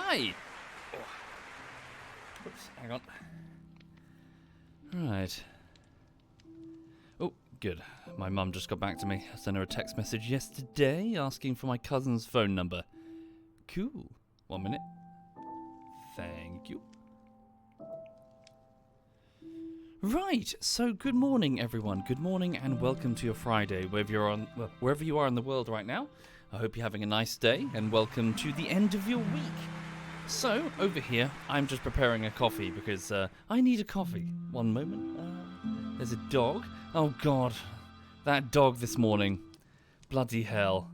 hi. Oh. Oops, hang on. Right. Oh, good. My mum just got back to me. I sent her a text message yesterday asking for my cousin's phone number. Cool. 1 minute. Thank you. Right, so good morning everyone. Good morning and welcome to your Friday, wherever you are in the world right now. I hope you're having a nice day and welcome to the end of your week. So, over here, I'm just preparing a coffee because I need a coffee. One moment. There's a dog. Oh god, that dog this morning. Bloody hell.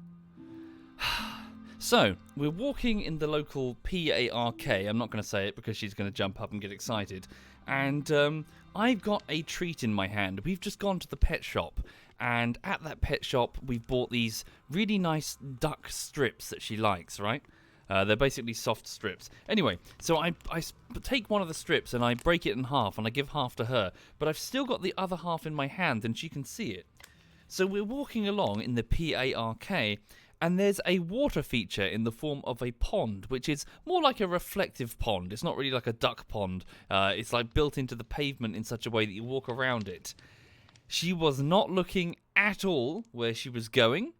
So, we're walking in the local PARK. I'm not going to say it because she's going to jump up and get excited. And I've got a treat in my hand. We've just gone to the pet shop. And at that pet shop, we've bought these really nice duck strips that she likes, right? They're basically soft strips. Anyway, so I take one of the strips and I break it in half and I give half to her. But I've still got the other half in my hand and she can see it. So we're walking along in the PARK. And there's a water feature in the form of a pond, which is more like a reflective pond. It's not really like a duck pond. It's like built into the pavement in such a way that you walk around it. She was not looking at all where she was going.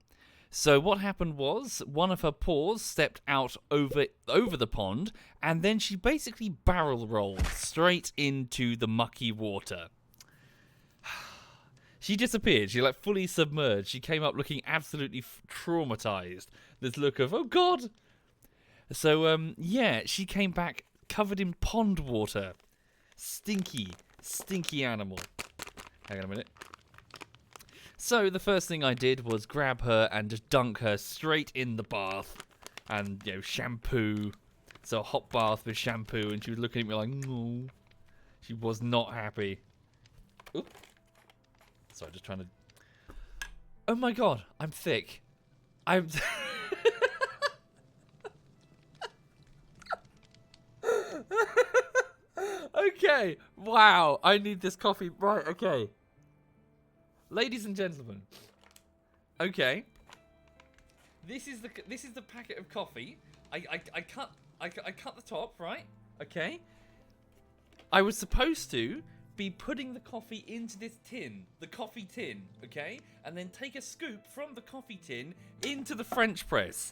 So what happened was one of her paws stepped out over the pond, and then she basically barrel rolled straight into the mucky water. She disappeared. She fully submerged. She came up looking absolutely traumatized. This look of, oh god. So, yeah, she came back covered in pond water. Stinky, stinky animal. Hang on a minute. So, the first thing I did was grab her and just dunk her straight in the bath. And, shampoo. So, a hot bath with shampoo. And she was looking at me like, no. She was not happy. Oop. Sorry, just trying to... Oh my god, I'm thick. I'm... Okay, wow, I need this coffee. Right, okay. Ladies and gentlemen. Okay. This is the packet of coffee. I cut the top, right? Okay. I was supposed to be putting the coffee into this tin, the coffee tin, okay? And then take a scoop from the coffee tin into the French press.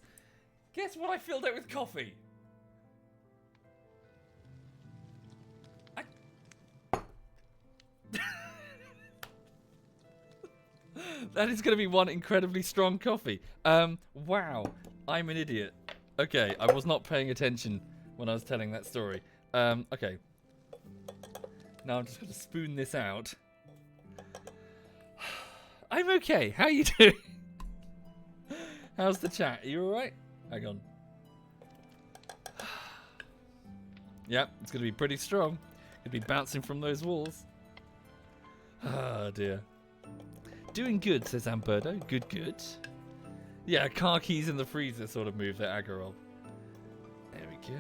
Guess what I filled it with coffee? That is going to be one incredibly strong coffee. Wow, I'm an idiot. Okay, I was not paying attention when I was telling that story. Okay. Now I'm just going to spoon this out. I'm okay. How are you doing? How's the chat? Are you alright? Hang on. Yep, it's going to be pretty strong. Going to be bouncing from those walls. Ah, dear. Doing good, says Amberto. Good, good. Yeah, car keys in the freezer sort of move that aggro. There we go.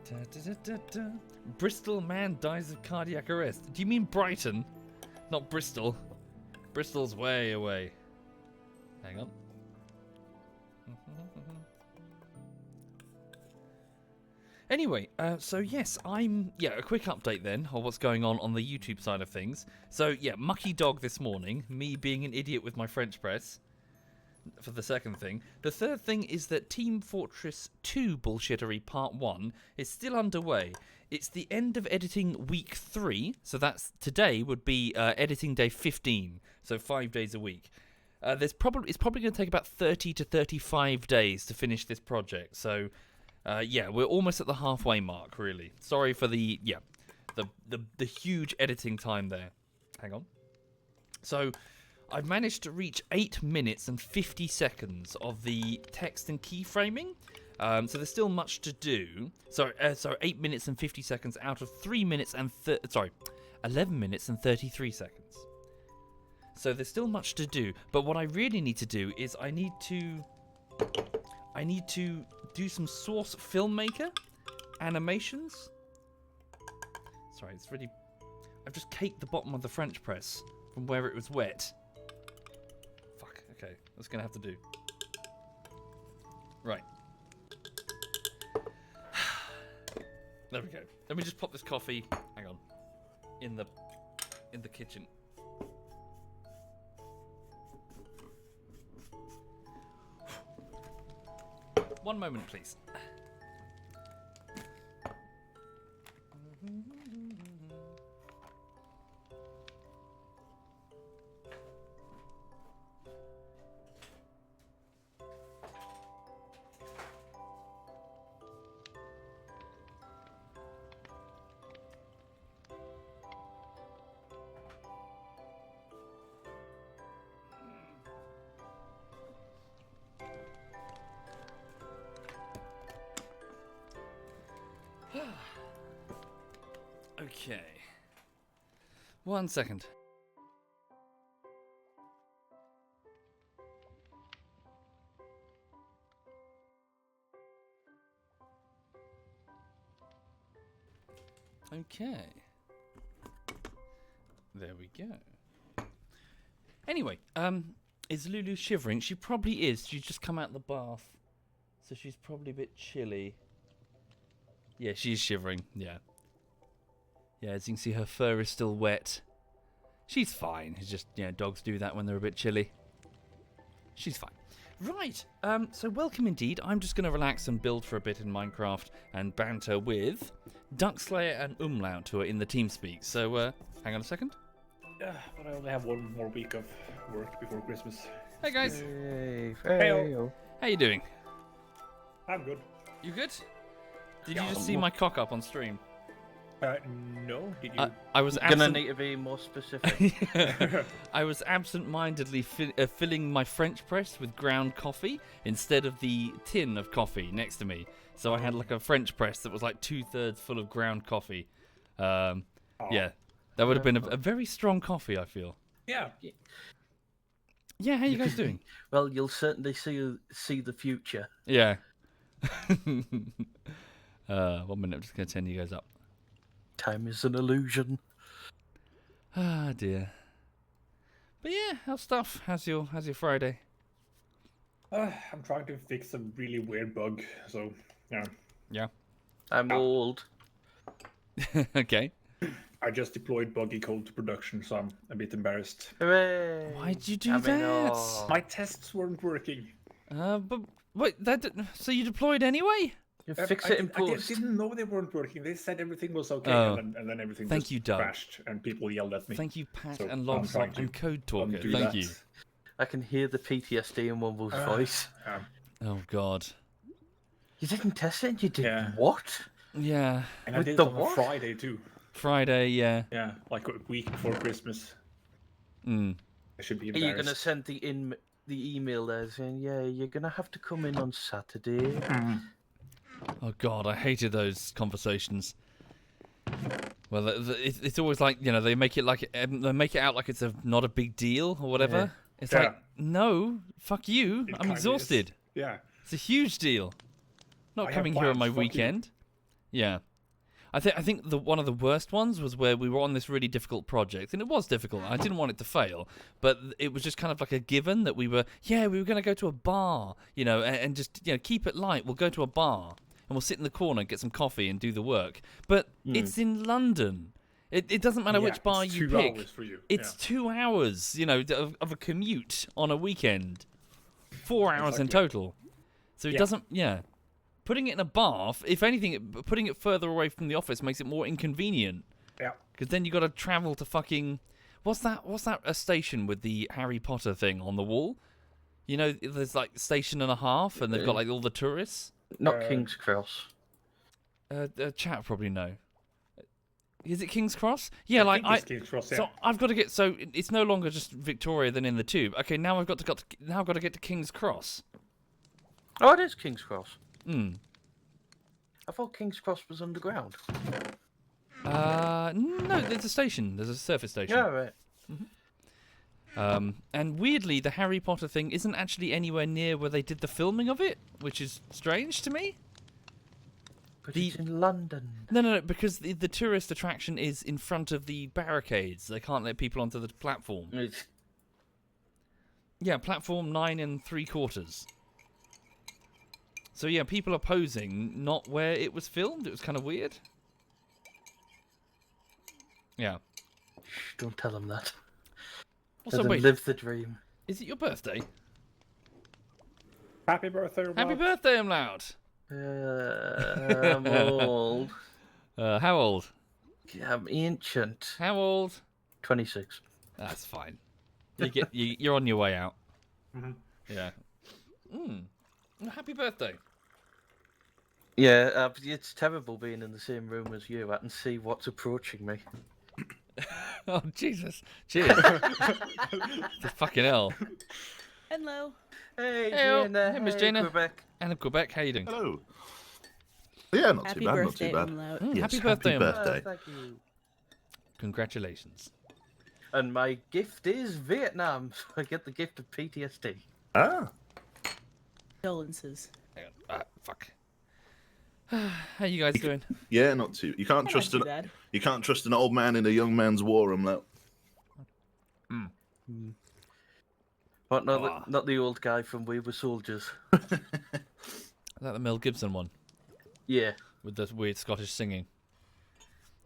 Da, da, da, da, da. Bristol man dies of cardiac arrest. Do you mean Brighton? Not Bristol. Bristol's way away. Hang on. Anyway, so yes, a quick update then of what's going on the YouTube side of things. So yeah, mucky dog this morning, me being an idiot with my French press. For the second thing. The third thing is that Team Fortress 2 Bullshittery Part 1 is still underway. It's the end of editing week 3, so that's today would be editing day 15, so 5 days a week. It's probably going to take about 30 to 35 days to finish this project, so yeah, we're almost at the halfway mark, really. Sorry for the huge editing time there. Hang on. So I've managed to reach 8 minutes and 50 seconds of the text and keyframing. So there's still much to do. So 8 minutes and 50 seconds out of 11 minutes and 33 seconds. So there's still much to do. But what I really need to do is I need to do some Source Filmmaker animations. Sorry, it's really... I've just caked the bottom of the French press from where it was wet. Fuck, okay. That's going to have to do. Right. There we go. Let me just pop this coffee. Hang on. In the kitchen. One moment, please. Okay. 1 second. Okay. There we go. Anyway, is Lulu shivering? She probably is. She's just come out of the bath. So she's probably a bit chilly. Yeah, she's shivering. Yeah. Yeah, as you can see, her fur is still wet. She's fine. It's just, dogs do that when they're a bit chilly. She's fine. Right, so welcome indeed. I'm just going to relax and build for a bit in Minecraft and banter with Duckslayer and Umlaut, who are in the TeamSpeak. So, hang on a second. But I only have 1 more week of work before Christmas. Hey, guys. Hey. How you doing? I'm good. You good? Did you just see my cock up on stream? No. Did you? I was Gonna need to be more specific. I was absent-mindedly filling my French press with ground coffee instead of the tin of coffee next to me. So I had like a French press that was like 2/3 full of ground coffee. Yeah, that would have been a very strong coffee, I feel. Yeah. Yeah, how you guys doing? Well, you'll certainly see the future. Yeah. 1 minute, I'm just going to turn you guys up. Time is an illusion. Ah, dear. But yeah, how's stuff? How's your Friday? I'm trying to fix a really weird bug, so yeah. Yeah. I'm old. Okay. I just deployed Buggy Code to production, so I'm a bit embarrassed. Hooray! Why'd you do that? My tests weren't working. But wait, so you deployed anyway? You fix it in I post. didn't know they weren't working. They said everything was okay, and then everything Thank just you, Doug. crashed, and people yelled at me. Thank you, Pat So and I'm Lobsop trying to and Code Talker. undo Thank that. you. I can hear the PTSD in Womble's voice. Oh God. You didn't test it? You did Yeah. what? Yeah. And I With did the it on a what? Friday too. Friday, yeah. Yeah, like a week before Christmas. Mm. I should be Are you embarrassed. gonna send the email there saying, yeah, you're gonna have to come in on Saturday? Oh God, I hated those conversations. Well, it's always like they make it out like it's not a big deal or whatever. Yeah. It's Yeah. like no, fuck you. It I'm kinda exhausted. is. Yeah. It's a huge deal. Not I have coming here on plans, my fuck you. weekend. Yeah. I think one of the worst ones was where we were on this really difficult project, and it was difficult. I didn't want it to fail, but it was just kind of like a given that we were going to go to a bar, and just keep it light. We'll go to a bar and we'll sit in the corner, get some coffee, and do the work. But it's in London. It doesn't matter which bar it's you 2 pick. hours for you. It's 2 hours, of a commute on a weekend. 4 hours in Exactly. total. So it Yeah. doesn't, Putting it in a bar, if anything, putting it further away from the office makes it more inconvenient. Yeah. Because then you got to travel to fucking... What's that a station with the Harry Potter thing on the wall? There's like station and a half, and they've got like all the tourists. Not King's Cross. Chat probably know. Is it King's Cross? Yeah, I think it's King's Cross, yeah. So I've got to get. So it's no longer just Victoria then in the tube. Okay, now I've got to get to King's Cross. Oh, it is King's Cross. Hmm. I thought King's Cross was underground. No, there's a station. There's a surface station. Yeah, right. And weirdly, the Harry Potter thing isn't actually anywhere near where they did the filming of it, which is strange to me. But it's in London. No, because the tourist attraction is in front of the barricades. They can't let people onto the platform. Yeah, platform 9 3/4. So yeah, people are posing not where it was filmed. It was kind of weird. Yeah. Shh, don't tell him that. Also, Let him wait, live the dream. is it your birthday? Happy birthday, Happy Rob. birthday, I'm loud. I'm old. How old? I'm ancient. How old? 26. That's fine. You're on your way out. Mhm. Yeah. Happy birthday. Yeah, it's terrible being in the same room as you. I can see what's approaching me. Oh Jesus! Cheers. The fucking hell. Hello. Hey, Hey, Gina. hey, Miss Hey, Gina. Quebec. Anna Quebec, how you doing? Hello. Yeah, not Happy too bad, not birthday, too bad. Umlaut. Mm, Yes, happy birthday, happy Umlaut. birthday. Thank you. Congratulations. And my gift is Vietnam. So I get the gift of PTSD. Ah, Condolences. Hang on. Fuck. How you guys doing? yeah, not too. You can't Not trust too an bad. you can't trust an old man in a young man's war. Like, But not, Ah. not the old guy from We Were Soldiers. Is that the Mel Gibson one Yeah. with the weird Scottish singing?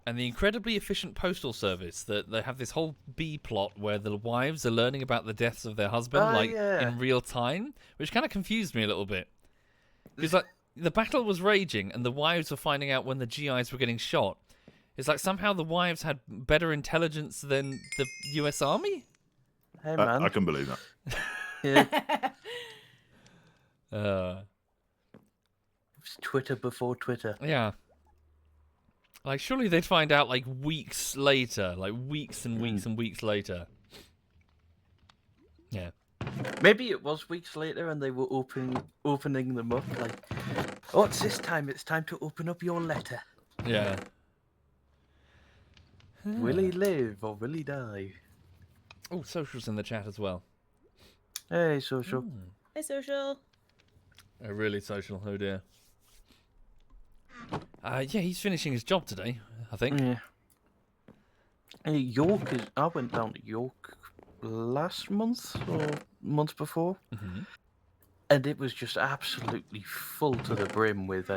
And the incredibly efficient postal service that they have this whole B plot where the wives are learning about the deaths of their husband Yeah. in real time, which kind of confused me a little bit. Because like the battle was raging and the wives were finding out when the GIs were getting shot. It's like somehow the wives had better intelligence than the US Army? Hey, man. I can believe that. Yeah. It's Twitter before Twitter. Yeah. Like, surely they'd find out, like, weeks later. Like, weeks and weeks and weeks later. Yeah. Maybe it was weeks later and they were opening them up like, oh, it's this time. It's time to open up your letter. Yeah. Will he live or will he die? Oh, socials in the chat as well. Hey, social. Hi, social. Really social, oh dear. Yeah, he's finishing his job today, I think. Yeah. Hey, York is. I went down to York last month or month before, and it was just absolutely full to the brim with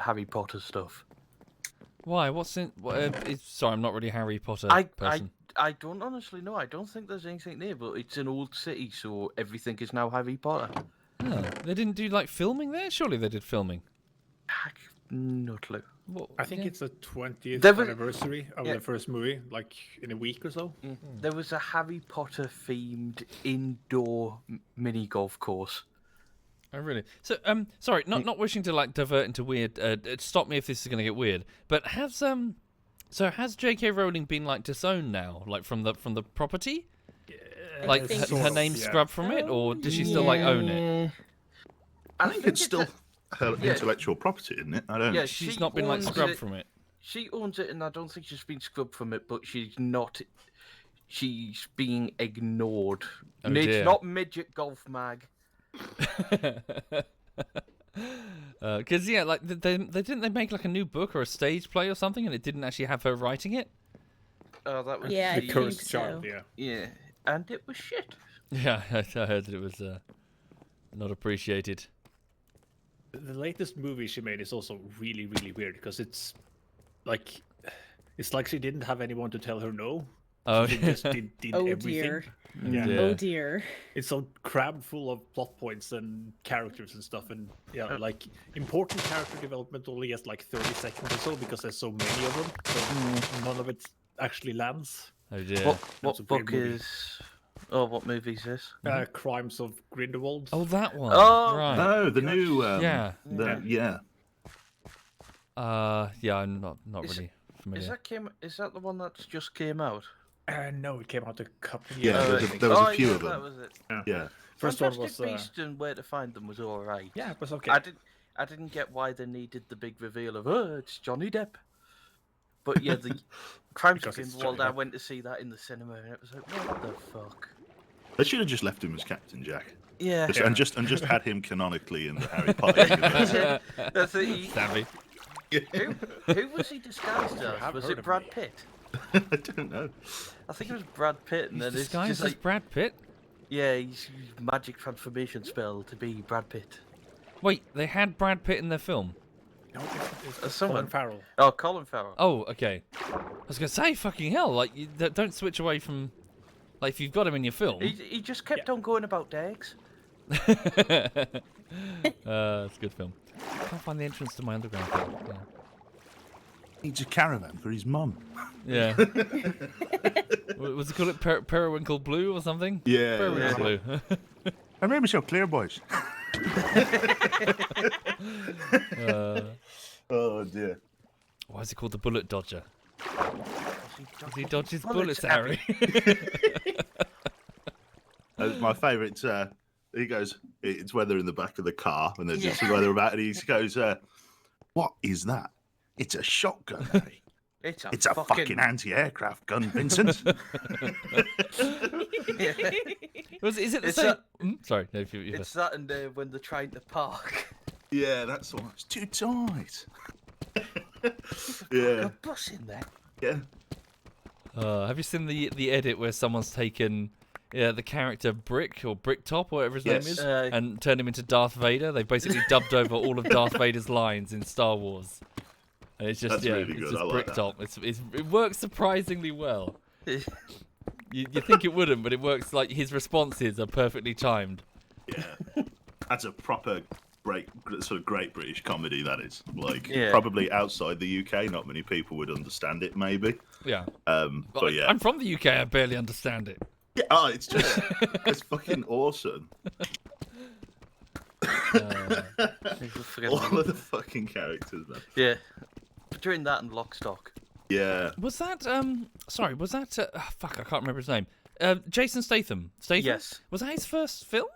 Harry Potter stuff. Why? What's in... sorry, I'm not really a Harry Potter person. I don't honestly know. I don't think there's anything there, but it's an old city, so everything is now Harry Potter. Oh, they didn't do, like, filming there? Surely they did filming. No clue. What? I think yeah. it's the 20th There was- anniversary of yeah. the first movie, like in a week or so. There was a Harry Potter themed indoor mini golf course. Oh, really? So, sorry, not wishing to, like, divert into weird... stop me if this is going to get weird. But has J.K. Rowling been, like, disowned now? Like, from the property? Like, think her sort name of, yeah. scrubbed from it? Or does she still, like, own it? I think it's still her yeah. intellectual property, isn't it? I don't. Yeah, She's she not been, like, owns scrubbed it. from it. She owns it, and I don't think she's been scrubbed from it, but she's not. She's being ignored. Oh, It's dear. not midget golf mag. Because yeah, like they didn't they make like a new book or a stage play or something, and it didn't actually have her writing it. Oh, that was Yeah, I The think cursed so. child, yeah. yeah, and it was shit. Yeah, I heard that it was not appreciated. The latest movie she made is also really, really weird because it's like she didn't have anyone to tell her no. Oh, She just did Oh, everything. dear. Yeah. Yeah. Oh dear. It's so crammed full of plot points and characters and stuff, and yeah, like important character development only gets like 30 seconds or so because there's so many of them. So none of it actually lands. Oh dear. What That's a book weird movie. is? Oh, what movie is this? Crimes of Grindelwald. Oh, that one. Oh, right. No, the new. Yeah. Yeah. Yeah, I'm not Is- really familiar. Is that the one that's just came out? No, it came out a couple of Yeah, years there's ago. a- there was oh, a few yeah, of them. That was it. Yeah. First one Fantastic was Beasts and Where to Find Them was all right. yeah, it was okay. I didn't get why they needed the big reveal of it's Johnny Depp. But yeah, the Crimes of Because it's Grindelwald, Johnny I Depp. went to see that in the cinema and it was like, what the fuck? They should have just left him as Captain Jack, Yeah. and just had him canonically in the Harry Potter universe. That's it. Savvy. Who was he disguised as? have Was heard it of Brad me. Pitt? I don't know. I think it was Brad Pitt, and He's then it's disguised just as like, Brad Pitt. yeah, he's used magic transformation spell to be Brad Pitt. Wait, they had Brad Pitt in their film. No, it's someone- Colin Farrell. Oh, Colin Farrell. Oh, okay. I was gonna say, fucking hell! Like, you don't switch away from. Like, if you've got him in your film. He just kept on going about Dags. It's a good film. I can't find the entrance to my underground film. Needs a caravan for his mum. Yeah. What was it called? Periwinkle Blue or something? Yeah. Periwinkle Blue. I remember so clear, boys. Oh dear. Why is it called the Bullet Dodger? He dodges Bullets, bullets, Harry. My favourite. He goes, "It's when they're in the back of the car and they're just weather about." And he goes, "What is that? It's a shotgun, Harry. It's a fucking anti-aircraft gun, Vincent." Is it the It's same? a- Sorry, no, if you. It's that and when they're trying to park. Yeah, that's the one. It's too tight. A Yeah, bus in there. yeah. Have you seen the edit where someone's taken the character Brick or Bricktop, whatever his Yes. name is, Uh, and turned him into Darth Vader? They've basically dubbed over all of Darth Vader's lines in Star Wars. And it's just That's really it's good, just I like that. Bricktop. It works surprisingly well. You think it wouldn't, but it works. Like his responses are perfectly timed. Yeah, that's a proper sort of great British comedy. That is like Yeah. probably outside the UK, not many people would understand it. Maybe, Yeah. but yeah, I'm from the UK. I barely understand it. yeah. Oh, it's just it's fucking awesome. All of the fucking characters, man. Yeah. Between that and Lockstock. Yeah, Was that Sorry, was that fuck? I can't remember his name. Jason Statham. Statham. Yes. Was that his first film?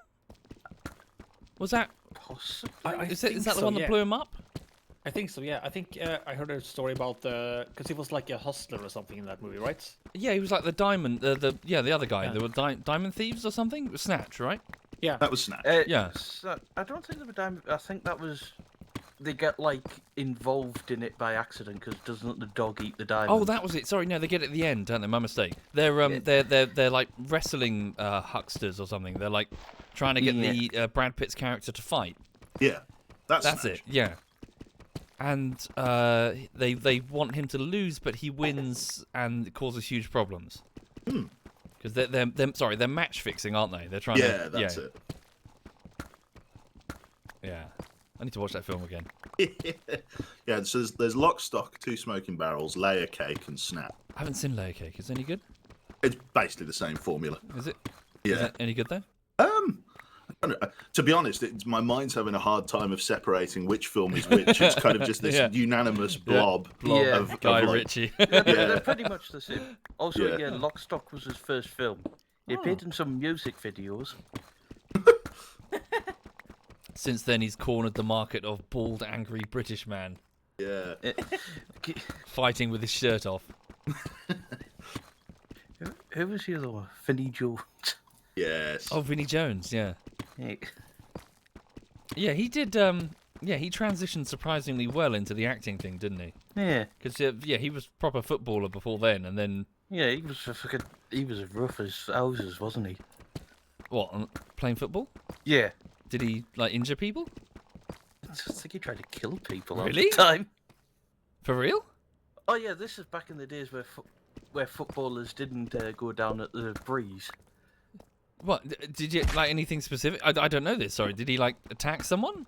Was that? Possibly. Is that the one that blew him up? I think so. Yeah, I think I heard a story about because he was like a hustler or something in that movie, right? Yeah, he was like the diamond. The other guy. Yeah. They were diamond thieves or something. It was Snatch, right? Yeah. that was Snatch. Yeah. I don't think they were diamond. I think that was. They get like involved in it by accident because doesn't the dog eat the diamond? Oh, that was it. Sorry, no, they get it at the end, don't they? My mistake. They're like wrestling hucksters or something. They're like trying to get the Brad Pitt's character to fight. Yeah, that's That's Snatch. it. Yeah. And they want him to lose, but he wins and it causes huge problems. Because they're match fixing, aren't they? They're trying to. Yeah, that's it. Yeah. I need to watch that film again. Yeah, so there's Lock, Stock, Two Smoking Barrels, Layer Cake, and Snap. I haven't seen Layer Cake. Is it any good? It's basically the same formula. Is it? Yeah. Is it any good though? I don't know. To be honest, my mind's having a hard time of separating which film is which. It's kind of just this Yeah. unanimous blob Yeah. of Guy like, Ritchie. They're pretty much the same. Also, Yeah. yeah, Lockstock was his first film. He appeared in some music videos. Since then, he's cornered the market of bald, angry British man Yeah. fighting with his shirt off. Who was the other one? Vinnie Jones. Yes. Oh, Vinnie Jones, yeah. Yeah. Yeah, he did. Yeah, he transitioned surprisingly well into the acting thing, didn't he? Yeah. Because he was proper footballer before then, and then Yeah, he was as rough as houses, wasn't he? what? Playing football? Yeah. Did he like injure people? I think he tried to kill people all Really? the time. For real? Oh yeah, this is back in the days where footballers didn't go down at the breeze. What? Did you like anything specific? I don't know this. Sorry. Did he like attack someone?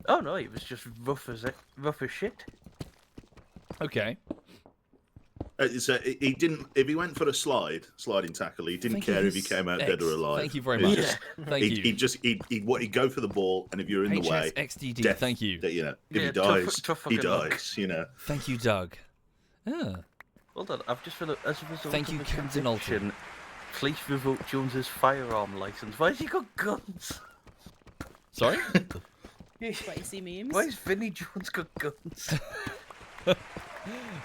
Oh no, he was just rough as shit. Okay. So he didn't. If he went for a sliding tackle, he didn't Thank you, care if he came out dead or X. alive. Thank you very He much. just- Thank you. He'd go for the ball, and if you're in the way, HSXDD. death, Thank you. You know, if Yeah, he dies, tough he fucking luck. dies. You know. Thank you, Doug. Ah. Hold on, I've just realised as a result Thank of you, the Captain Alton. conviction, police revoked Jones's firearm license. Why has he got guns? Sorry. Spicy memes. Why has Vinnie Jones got guns?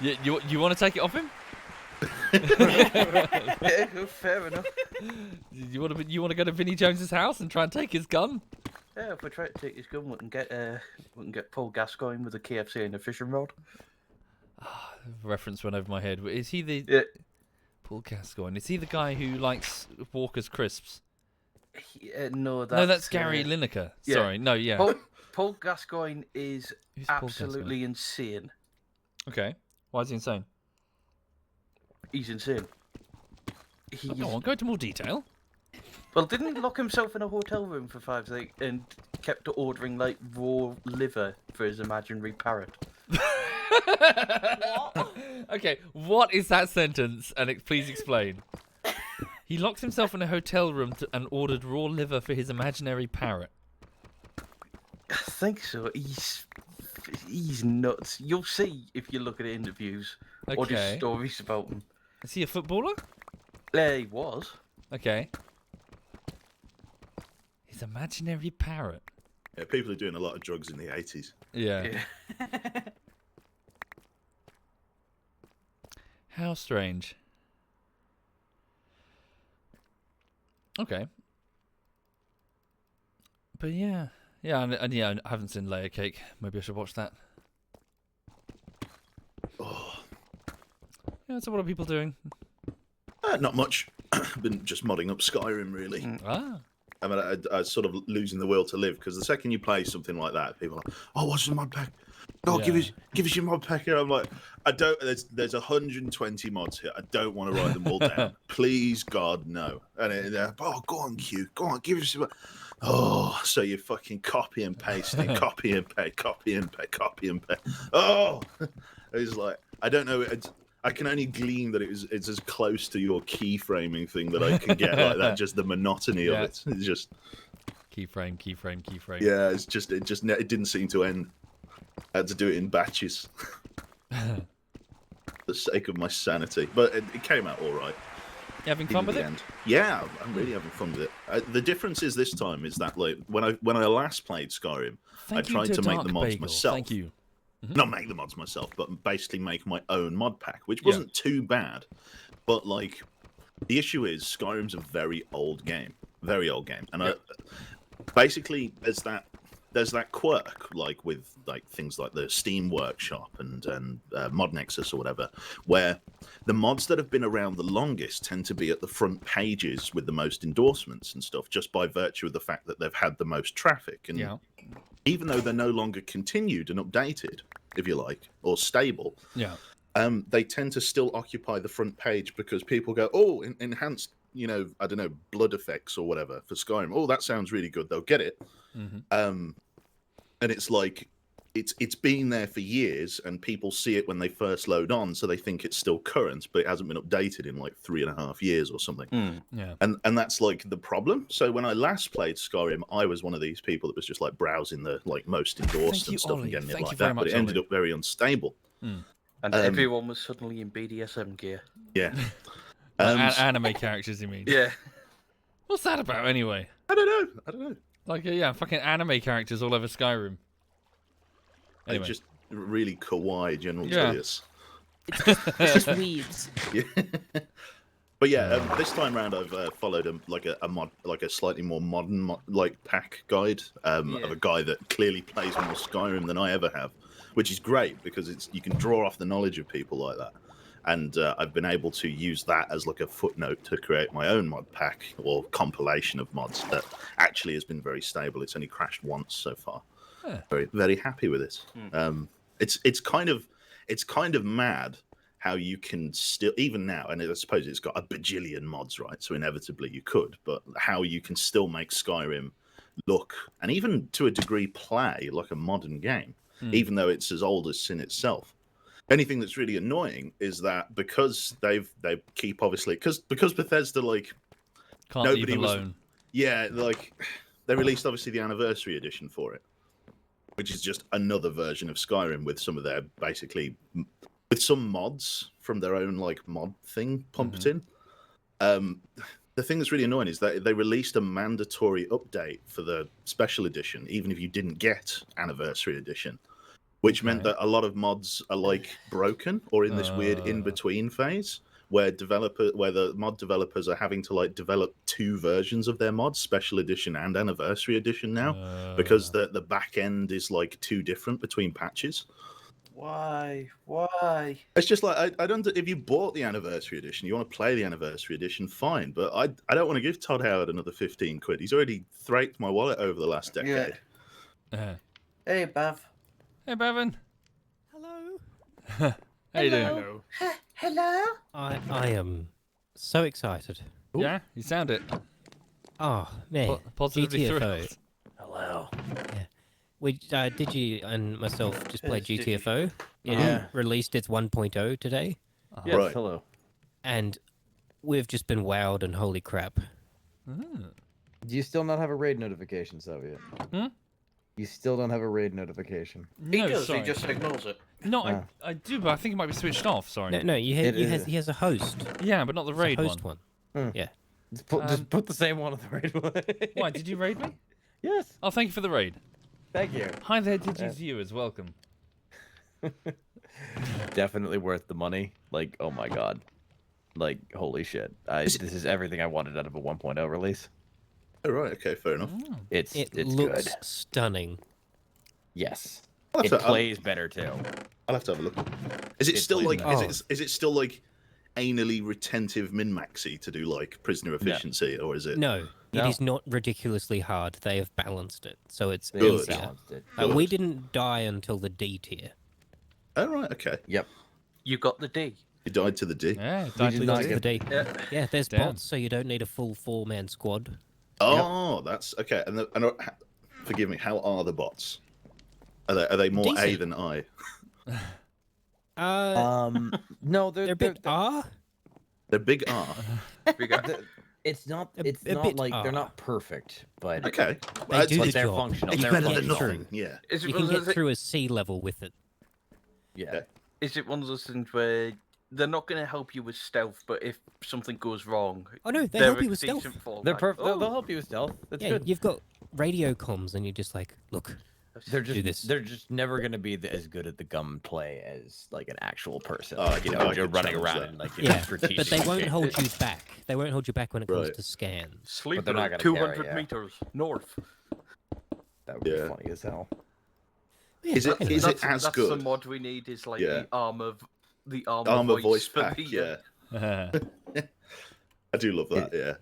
You want to take it off him? Yeah, fair enough. You want to go to Vinnie Jones's house and try and take his gun? Yeah, if we try to take his gun, we can get Paul Gascoigne with a KFC and a fishing rod. Reference went over my head. Is he the Yeah. Paul Gascoigne? Is he the guy who likes Walker's crisps? No, No, that's Gary Lineker. yeah. Sorry, no, yeah. Paul Paul Gascoigne is Who's Paul absolutely insane. Okay. Why is he insane? He's insane. He's... Go on, go into more detail. Well, didn't he lock himself in a hotel room for 5 days and kept ordering like raw liver for his imaginary parrot? What? Okay, what is that sentence? And please explain. He locked himself in a hotel room and ordered raw liver for his imaginary parrot. I think so. He's nuts. You'll see if you look at interviews or just Okay. stories about him. Is he a footballer? There he was. Okay. His imaginary parrot. Yeah, people are doing a lot of drugs in the 80s. Yeah. How strange. Okay. But yeah. Yeah, and yeah, I haven't seen Layer Cake. Maybe I should watch that. Oh, Yeah, so what are people doing? not much. I've been just modding up Skyrim, really. Ah. I mean, I was sort of losing the will to live because the second you play something like that, people are like, "Oh, what's the mod pack? Oh, Yeah. give us your mod pack here." I'm like, I don't. There's 120 mods here. I don't want to write them all down. Please, God, no. And oh, go on, Q, go on, give us your. Oh, so you fucking copy and paste it, copy and paste, copy and paste, copy and paste. Oh, it's like I don't know. I can only glean that it's as close to your keyframing thing that I can get like that. Just the monotony of it. It's just Keyframe. yeah. It didn't seem to end. I had to do it in batches. For the sake of my sanity, but it came out all right. You having fun with it? End. Yeah, I'm really having fun with it. The difference is this time is that like when I last played Skyrim, I tried to make the mods myself. Thank you. Not make the mods myself, but basically make my own mod pack, which wasn't too bad. But like, the issue is Skyrim's a very old game, and basically there's that quirk like with like things like the Steam Workshop and Mod Nexus or whatever, where the mods that have been around the longest tend to be at the front pages with the most endorsements and stuff, just by virtue of the fact that they've had the most traffic. And even though they're no longer continued and updated, if you like, or stable, they tend to still occupy the front page because people go, oh, enhanced, I don't know, blood effects or whatever for Skyrim. Oh, that sounds really good. They'll get it. And it's like, it's been there for years and people see it when they first load on, so they think it's still current, but it hasn't been updated in like 3.5 years or something. And that's like the problem. So when I last played Skyrim, I was one of these people that was just like browsing the like most endorsed and stuff and getting it like that, but it ended up very unstable. And everyone was suddenly in BDSM gear. Yeah. Anime characters, you mean? Yeah. What's that about anyway? I don't know. Like, fucking anime characters all over Skyrim. Anyway. Just really kawaii general choice. It's just weeds. Yeah. But yeah, this time round I've followed a mod, like a slightly more modern pack guide of a guy that clearly plays more Skyrim than I ever have, which is great because you can draw off the knowledge of people like that. And I've been able to use that as like a footnote to create my own mod pack or compilation of mods that actually has been very stable. It's only crashed once so far. Very, very happy with it. It's kind of mad how you can still, even now, and I suppose it's got a bajillion mods, right? So inevitably you could, but how you can still make Skyrim look, and even to a degree play like a modern game, even though it's as old as sin itself. Anything that's really annoying is that because they keep obviously because Bethesda can't nobody leave was alone. They released obviously the anniversary edition for it, which is just another version of Skyrim with some of their with some mods from their own mod thing pumped in. The thing that's really annoying is that they released a mandatory update for the special edition, even if you didn't get anniversary edition. Which meant that a lot of mods are broken or in this weird in-between phase where the mod developers are having to develop two versions of their mods, special edition and anniversary edition now, because the back end is too different between patches. Why? It's just I don't. If you bought the anniversary edition, you want to play the anniversary edition, fine. But I don't want to give Todd Howard another 15 quid. He's already thraked my wallet over the last decade. Yeah. Hey, Bav. Hey, Bevan. Hello. How you doing? Hello. Hello. I am so excited. Yeah, you sound it. Oh man, Positively GTFO. thrilled. Hello. We Digi and myself just played Yes, Digi. GTFO. It Yeah. released its 1.0 today, Yes, Right. hello. and we've just been wowed and holy crap. Do you still not have a raid notification, Soviet? Hmm? You still don't have a raid notification. He No, does. sorry. He just ignores it. No, Ah. I do, but I think it might be switched off. Sorry. No, It is. he has a host. Yeah, but not the It's a raid host one. one. Yeah. Just put the same one on the raid one. Why? Did you raid me? Yes. Oh, thank you for the raid. Thank you. Hi there, Digi's viewers. Welcome. Definitely worth the money. Like, oh my god. Like, holy shit. This is everything I wanted out of a 1.0 release. Oh, right. Okay. Fair enough. It's It it's looks good. stunning. Yes. I'll It have to- plays better too. I'll have to have a look. Is it It still plays like? nice. Is it still like anally retentive min-maxy to do like prisoner efficiency, or is it? No, it No. is not ridiculously hard. They have balanced it, so it's They Good. easier. balanced it. We Good. didn't die until the D tier. Oh, right. Okay. Yep. You got the D. You died to the D. Yeah, We died did to not the get- D. The D. Yeah, there's Damn. bots, so you don't need a full 4-man squad. Oh, that's okay. Forgive me. How are the bots? Are they more A Decent. than I? No, They're a bit R. They're big R. it's not A it's bit not like they're R. not perfect, but Okay. They do but the they're job. functional. It's They're better than functional. nothing. Yeah. Is it, You can one of get those- through a C level with it. Yeah. is it one of those things where they're not going to help you with stealth, but if something goes wrong, Oh no, they they're help a you with stealth. decent fallback? They're perfect. Oh, They'll help you with stealth. That's Yeah, good. you've got radio comms, and you're just like, look, They're do just this. they're just never gonna be as good at the gunplay as like an actual person. Oh, Like, you I know, could you're running challenge around that. and like yeah, strategic. but they won't shit. hold you back. They won't hold you back when it comes Right. to scans. Sleeper, they're not gonna 200 carry, yeah. meters north. That would be Yeah. funny as hell. Yeah, Is it- anyway. is it that's, as that's good? the mod we need. Is like Yeah. the armor, Armor voice for pack. the, Yeah. I do love that. Yeah.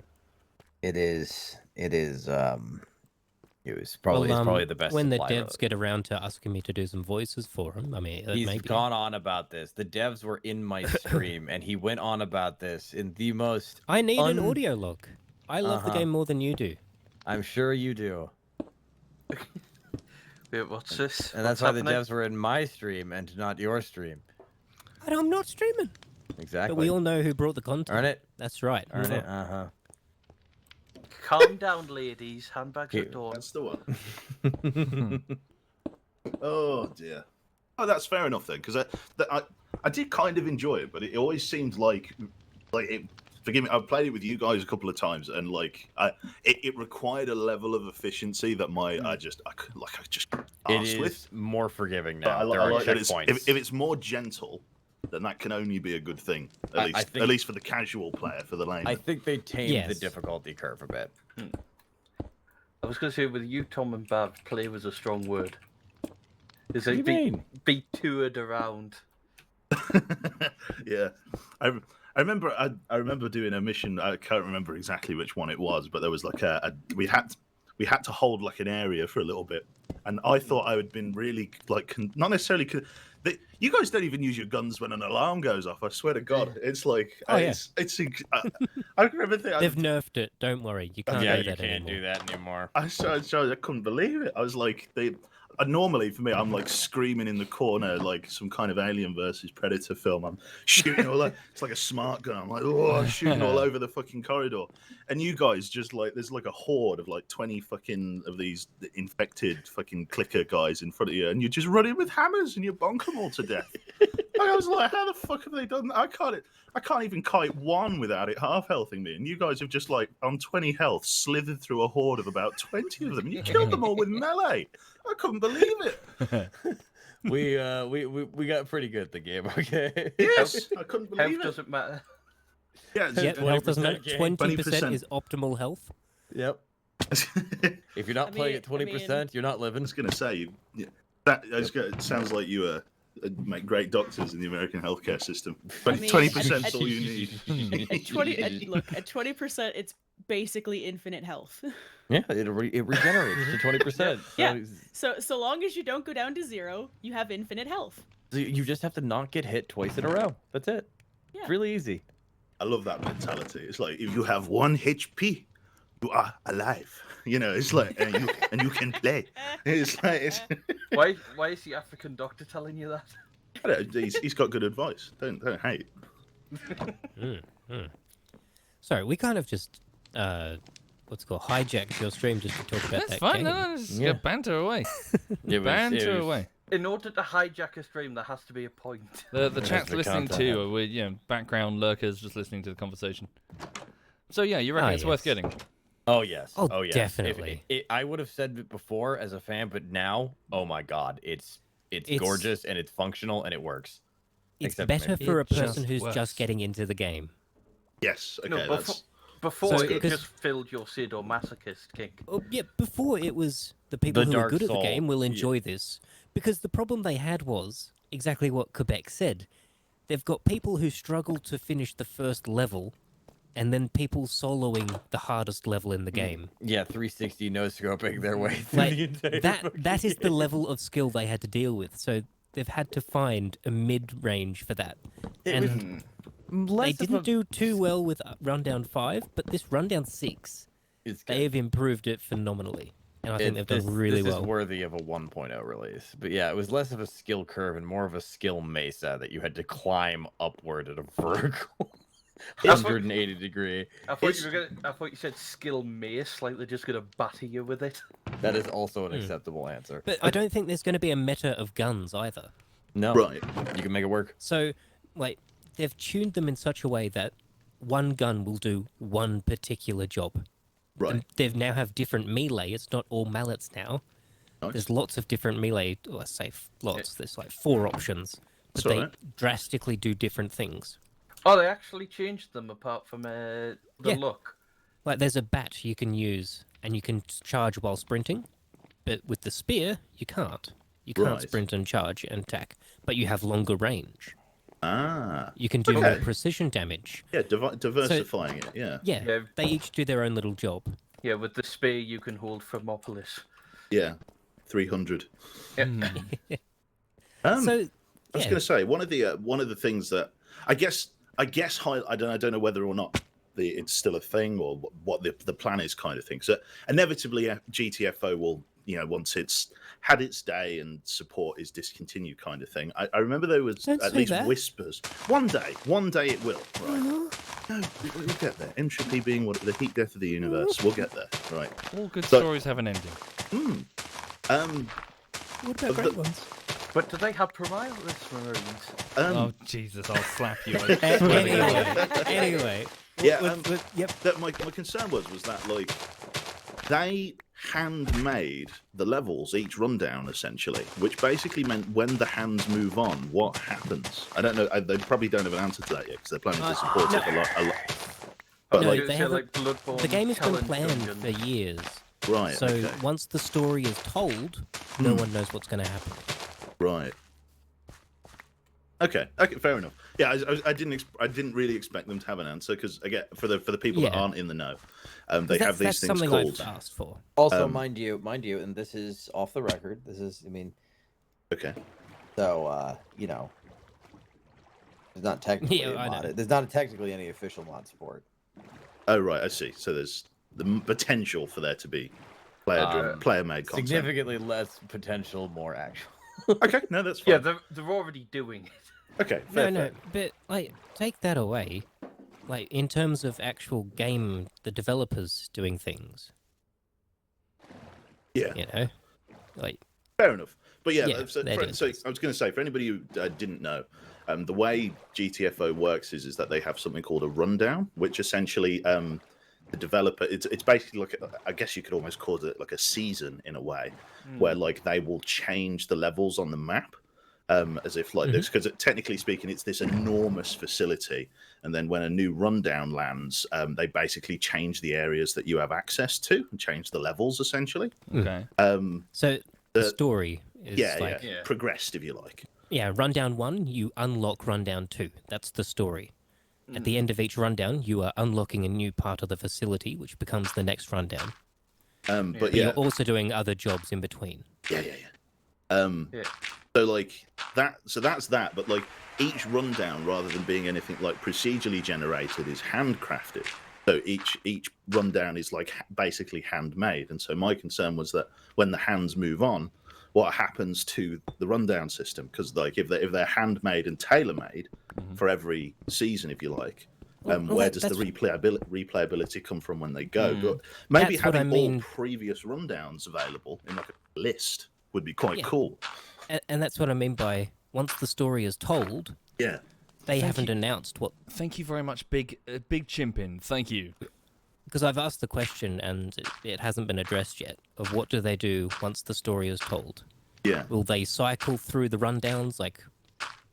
It is. It is. It's probably Well, it's probably the best. when the supplier. devs get around to asking me to do some voices for them, I mean, He's maybe. gone on about this. The devs were in my stream, and he went on about this in the most. I need an audio log. I love the Uh-huh. game more than you do. I'm sure you do, Wait, what's this? and that's What's why the happening? devs were in my stream and not your stream. And I'm not streaming. Exactly. But we all know who brought the content. earn it. That's right. Earn it. Uh huh. Calm down, ladies. Handbags Okay, at dawn. That's the one. Oh dear. Oh, that's fair enough then, because I did kind of enjoy it, but it always seemed like it. Forgive me, I've played it with you guys a couple of times, and it required a level of efficiency that I just It asked is with. more forgiving But now. I There are like that it's, checkpoints. if it's more gentle, then that can only be a good thing. At I least, think- at least for the casual player, for the layman. I think they tamed the Yes. difficulty curve a bit. I was going to say, with you, Tom and Bav, play was a strong word. Is What do like you mean? be toured around. Yeah, I remember doing a mission. I can't remember exactly which one it was, but there was like we had to hold like an area for a little bit, and I thought I had been really not necessarily. You guys don't even use your guns when an alarm goes off. I swear to God, it's like Oh, yeah. I remember thinking. They've nerfed it. Don't worry. You can't Yeah, do you that can't anymore. do that anymore. I couldn't believe it. I was like, normally for me, I'm like screaming in the corner like some kind of Alien versus Predator film. I'm shooting all it's like a smart gun. I'm like, oh, I'm shooting all over the fucking corridor. And you guys just like, there's like a horde of like 20 fucking of these infected fucking clicker guys in front of you, and you're just running with hammers and you bonk them all to death. I was like, how the fuck have they done that? I can't even kite one without it half healthing me. And you guys have just like on 20 health slithered through a horde of about 20 of them. And you killed them all with melee. I couldn't believe it. We got pretty good at the game. Okay. Yes, I couldn't Health believe it. doesn't matter. Yeah, Yep, health doesn't matter. 20% 20% is optimal health. Yep. If you're not I playing mean- at 20%, you're not I living. was going to say, it sounds like you make great doctors in the American healthcare system. But mean, 20% is all you need. At 20%, it's basically infinite health. Yeah, it regenerates to 20%. Yeah. So long as you don't go down to 0, you have infinite health. So you just have to not get hit twice in a row. That's it. Yeah. It's really easy. I love that mentality. It's like if you have 1 HP, you are alive. You know, it's like and you can play. It's like Why is the African doctor telling you that? I don't know, he's got good advice. Don't hate. Sorry, we kind of just what's it called, hijacked your stream just to talk about That's that fine. game. No, just Yeah. banter away. It was- Banter away. In order to hijack a stream, there has to be a point. The That's chat's the listening content. too. We're background lurkers just listening to the conversation. So yeah, you reckon Ah, it's worth yes. getting? Oh yes. Oh, yes. definitely. I would have said it before as a fan, but now, oh my god, it's It's- gorgeous and it's functional and it works. It's Except better maybe for a it just person who's works. just getting into the game. Yes. Okay. No, That's before So- it 'cause- just filled your sadomasochist kink. Oh, yeah, before it was the people The who are Dark good at the Soul, game will yeah. enjoy this. Because the problem they had was exactly what Quebec said. They've got people who struggle to finish the first level, and then people soloing the hardest level in the game. Yeah, 360 no scoping their way through Like, the entire that is the level of skill they had to deal with. So they've had to find a mid-range for that. And they didn't do too well with Rundown 5, but this Rundown 6, It's they have improved it phenomenally. And I think they've done really this well. is worthy of a 1.0 release. But yeah, it was less of a skill curve and more of a skill mesa that you had to climb upward at a vertical 180 degree. I thought you said skill mace, like they're just gonna batter you with it. That is also an acceptable answer. But I don't think there's going to be a meta of guns either. No, right. you can make it work. So, like, they've tuned them in such a way that one gun will do one particular job. Right. And they now have different melee. It's not all mallets now. Nice. There's lots of different melee. Well, I say lots. There's like 4 options, but That's they alright. drastically do different things. Oh, they actually changed them apart from the Yeah. look. Like, there's a bat you can use, and you can charge while sprinting, but with the spear, you can't. You can't Right. sprint and charge and attack, but you have longer range. Ah. You can do more Okay. precision damage. Yeah. Diversifying it. Yeah. Yeah, Yeah. they each do their own little job. Yeah, with the spear you can hold Thermopolis. Yeah. 300. So, I was yeah. going to say one of the things that I guess I don't know whether or not it's still a thing or what the plan is, kind of thing. So inevitably, GTFO will, once it's had its day and support is discontinued, kind of thing. I remember there was Don't at say least that. whispers. One day it will. Right? No, we'll get there. Entropy being the heat death of the universe. We'll get there. Right. All good So- stories have an ending. What about the- great ones? But do they have Promilis Marines? Oh Jesus! I'll slap you. I swear to God. Anyway. Yeah, Yep. that my concern was that like they handmade the levels each rundown essentially, which basically meant when the hands move on, what happens? I don't know. They probably don't have an answer to that yet because they're planning to support it a lot. But No, like, they have Bloodborne The game has been Challenge planned Dungeon. for years. right, So okay, once the story is told, no one knows what's going to happen. right. Okay, fair enough. Yeah, I didn't really expect them to have an answer because again, for the people that Yeah. aren't in the know, they have That's these things something called. I've asked for. Also, mind you, and this is off the record. This is, Okay. so there's not technically Yeah, I know. there's not technically any official mod support. Oh right, I see. So there's the potential for there to be player-made content. Significantly less potential, more actual. Okay, no, that's fine. Yeah, they're already doing it. Okay, fair, No, fair. but like take that away. Like in terms of actual game, the developers doing things. Yeah, You know, like fair enough. But yeah, Yeah, so, they're doing so things. I was going to say for anybody who didn't know, the way GTFO works is that they have something called a rundown, which essentially the developer it's basically like I guess you could almost call it like a season in a way, where like they will change the levels on the map. As if like this, because technically speaking, it's this enormous facility, and then when a new rundown lands, they basically change the areas that you have access to and change the levels essentially. Okay. so. The story is Yeah, like Yeah. progressed if you like. Rundown 1, you unlock Rundown 2. That's the story. At the end of each rundown, you are unlocking a new part of the facility, which becomes the next rundown. But But yeah, you're also doing other jobs in between. yeah. So like that. So that's that. But like each rundown, rather than being anything like procedurally generated, is handcrafted. So each rundown is like basically handmade. And so my concern was that when the hands move on, what happens to the rundown system? Because like if they're handmade and tailor made for every season, if you like. Where does the replayability come from when they go? But maybe That's what I having all mean. previous rundowns available in like a list would be quite Yeah. cool. And that's what I mean by once the story is told, Yeah. they haven't announced what. Thank you very much, Big Chimpin. Thank you. Because I've asked the question and it hasn't been addressed yet of what do they do once the story is told. Yeah. Will they cycle through the rundowns, like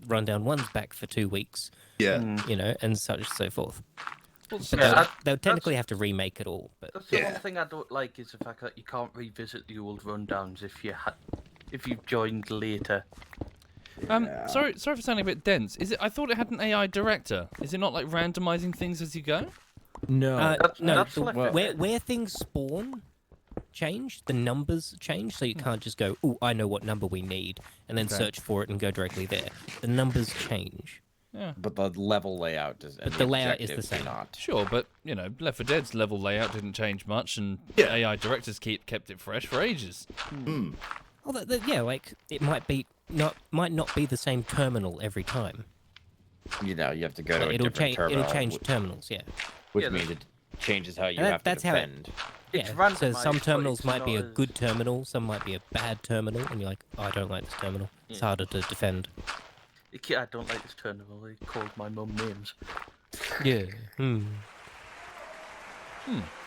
rundown 1's back for 2 weeks, Yeah. and such and so forth. But Yeah, they'll technically have to remake it all. But That's the one thing I don't like is the fact that you can't revisit the old rundowns if you've joined later. Sorry for sounding a bit dense. Is it? I thought it had an AI director. Is it not like randomizing things as you go? No. That's the- left where things spawn change, the numbers change, so you can't just go, oh, I know what number we need, and then search for it and go directly there. The numbers change. But the level layout does. And the layout is the objectives do same. Not. Sure, but Left 4 Dead's level layout didn't change much, and AI directors kept it fresh for ages. Well, like it might not be the same terminal every time. You have to go to But a it'll different change. terminal. It'll change terminals. Yeah. Which means it changes how you And have to that's how it- defend. It's Yeah. So randomised, some but terminals it's might be a not as- good terminal, some might be a bad terminal, and you're like, oh, I don't like this terminal. It's harder to defend. I don't like this terminal. They called my mum names. Yeah.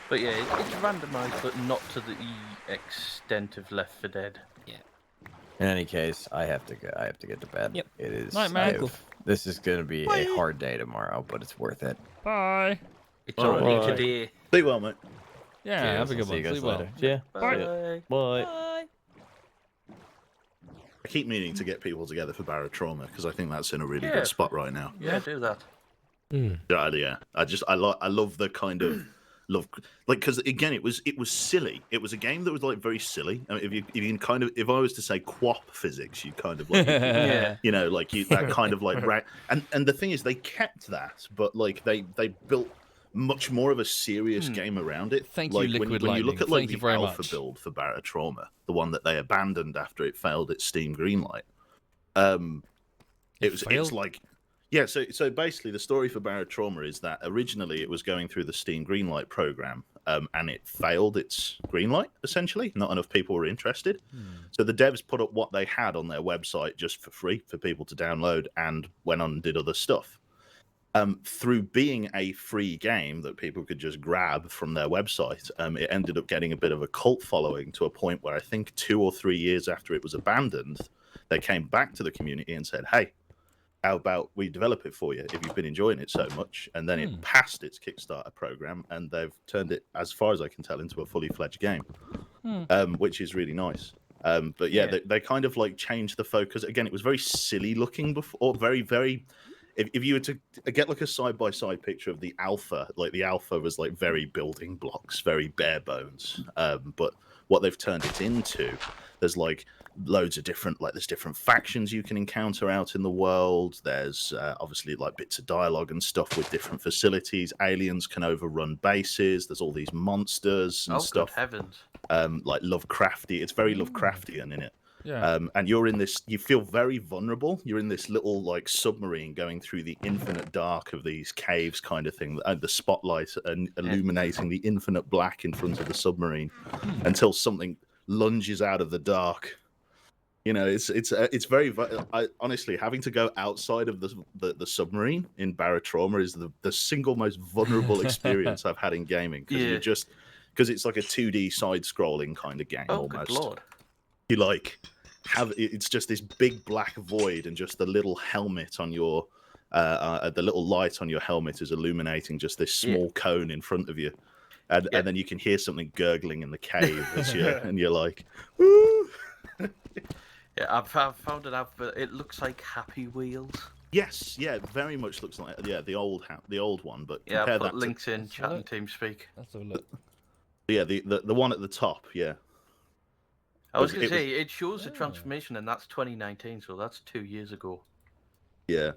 But yeah, it's randomised, but not to the extent of Left 4 Dead. In any case, I have to go. I have to get to bed. Yep. It is. Night, man. This is going to be a hard day tomorrow, but it's worth it. Bye. It's Alright. only Bye. today. Be well, mate. Yeah, Cheers, have a I'll good see one. you guys Sleep well. later. Yeah. Bye. Bye. Bye. I keep meaning to get people together for Barotrauma because I think that's in a really Yeah. good spot right now. Yeah, do that. Yeah. I love the kind of love, like, because again, it was silly. It was a game that was like very silly. I mean, if you can kind of, if I was to say quap physics, you kind of like, Yeah. that kind of like and the thing is, they kept that, but like they built much more of a serious game around it. Thank you, like, Liquid when you look Lightning. at like Thank you the very alpha much. build for Barotrauma, the one that they abandoned after it failed its Steam Greenlight. It's failed? like, yeah. So basically, the story for Barotrauma is that originally it was going through the Steam Greenlight program, and it failed its Greenlight. Essentially, not enough people were interested. So the devs put up what they had on their website just for free for people to download, and went on and did other stuff. Through being a free game that people could just grab from their website, it ended up getting a bit of a cult following to a point where I think 2 or 3 years after it was abandoned, they came back to the community and said, hey, how about we develop it for you if you've been enjoying it so much? And then it passed its Kickstarter program, and they've turned it, as far as I can tell, into a fully fledged game, which is really nice. But yeah, they kind of like changed the focus. Again, it was very silly looking before, very, very... If you were to get like a side-by-side picture of the alpha, like the alpha was like very building blocks, very bare bones. But what they've turned it into, there's like loads of different, like there's different factions you can encounter out in the world. There's obviously like bits of dialogue and stuff with different facilities. Aliens can overrun bases. There's all these monsters and stuff. Good heavens. Like Lovecrafty. It's very Lovecraftian in it. Yeah. And you're in this, you feel very vulnerable. You're in this little like submarine going through the infinite dark of these caves kind of thing, and the spotlight and illuminating the infinite black in front of the submarine until something lunges out of the dark. You know, it's very, honestly, having to go outside of the submarine in Barotrauma is the single most vulnerable experience I've had in gaming, because you're just, because it's like a 2D side-scrolling kind of game almost. Good lord. You like have, it's just this big black void, and just the little helmet on your the little light on your helmet is illuminating just this small cone in front of you, and then you can hear something gurgling in the cave as you and you're like, woo. Yeah, I've found it out, but it looks like Happy Wheels. Yes, yeah, it very much looks like the old one, but Yeah, compare I've put that links in chat and TeamSpeak. Let's have a look. Yeah, the one at the top. Yeah. I was going It to was- say, it shows the transformation, and that's 2019, so that's 2 years ago. Yeah,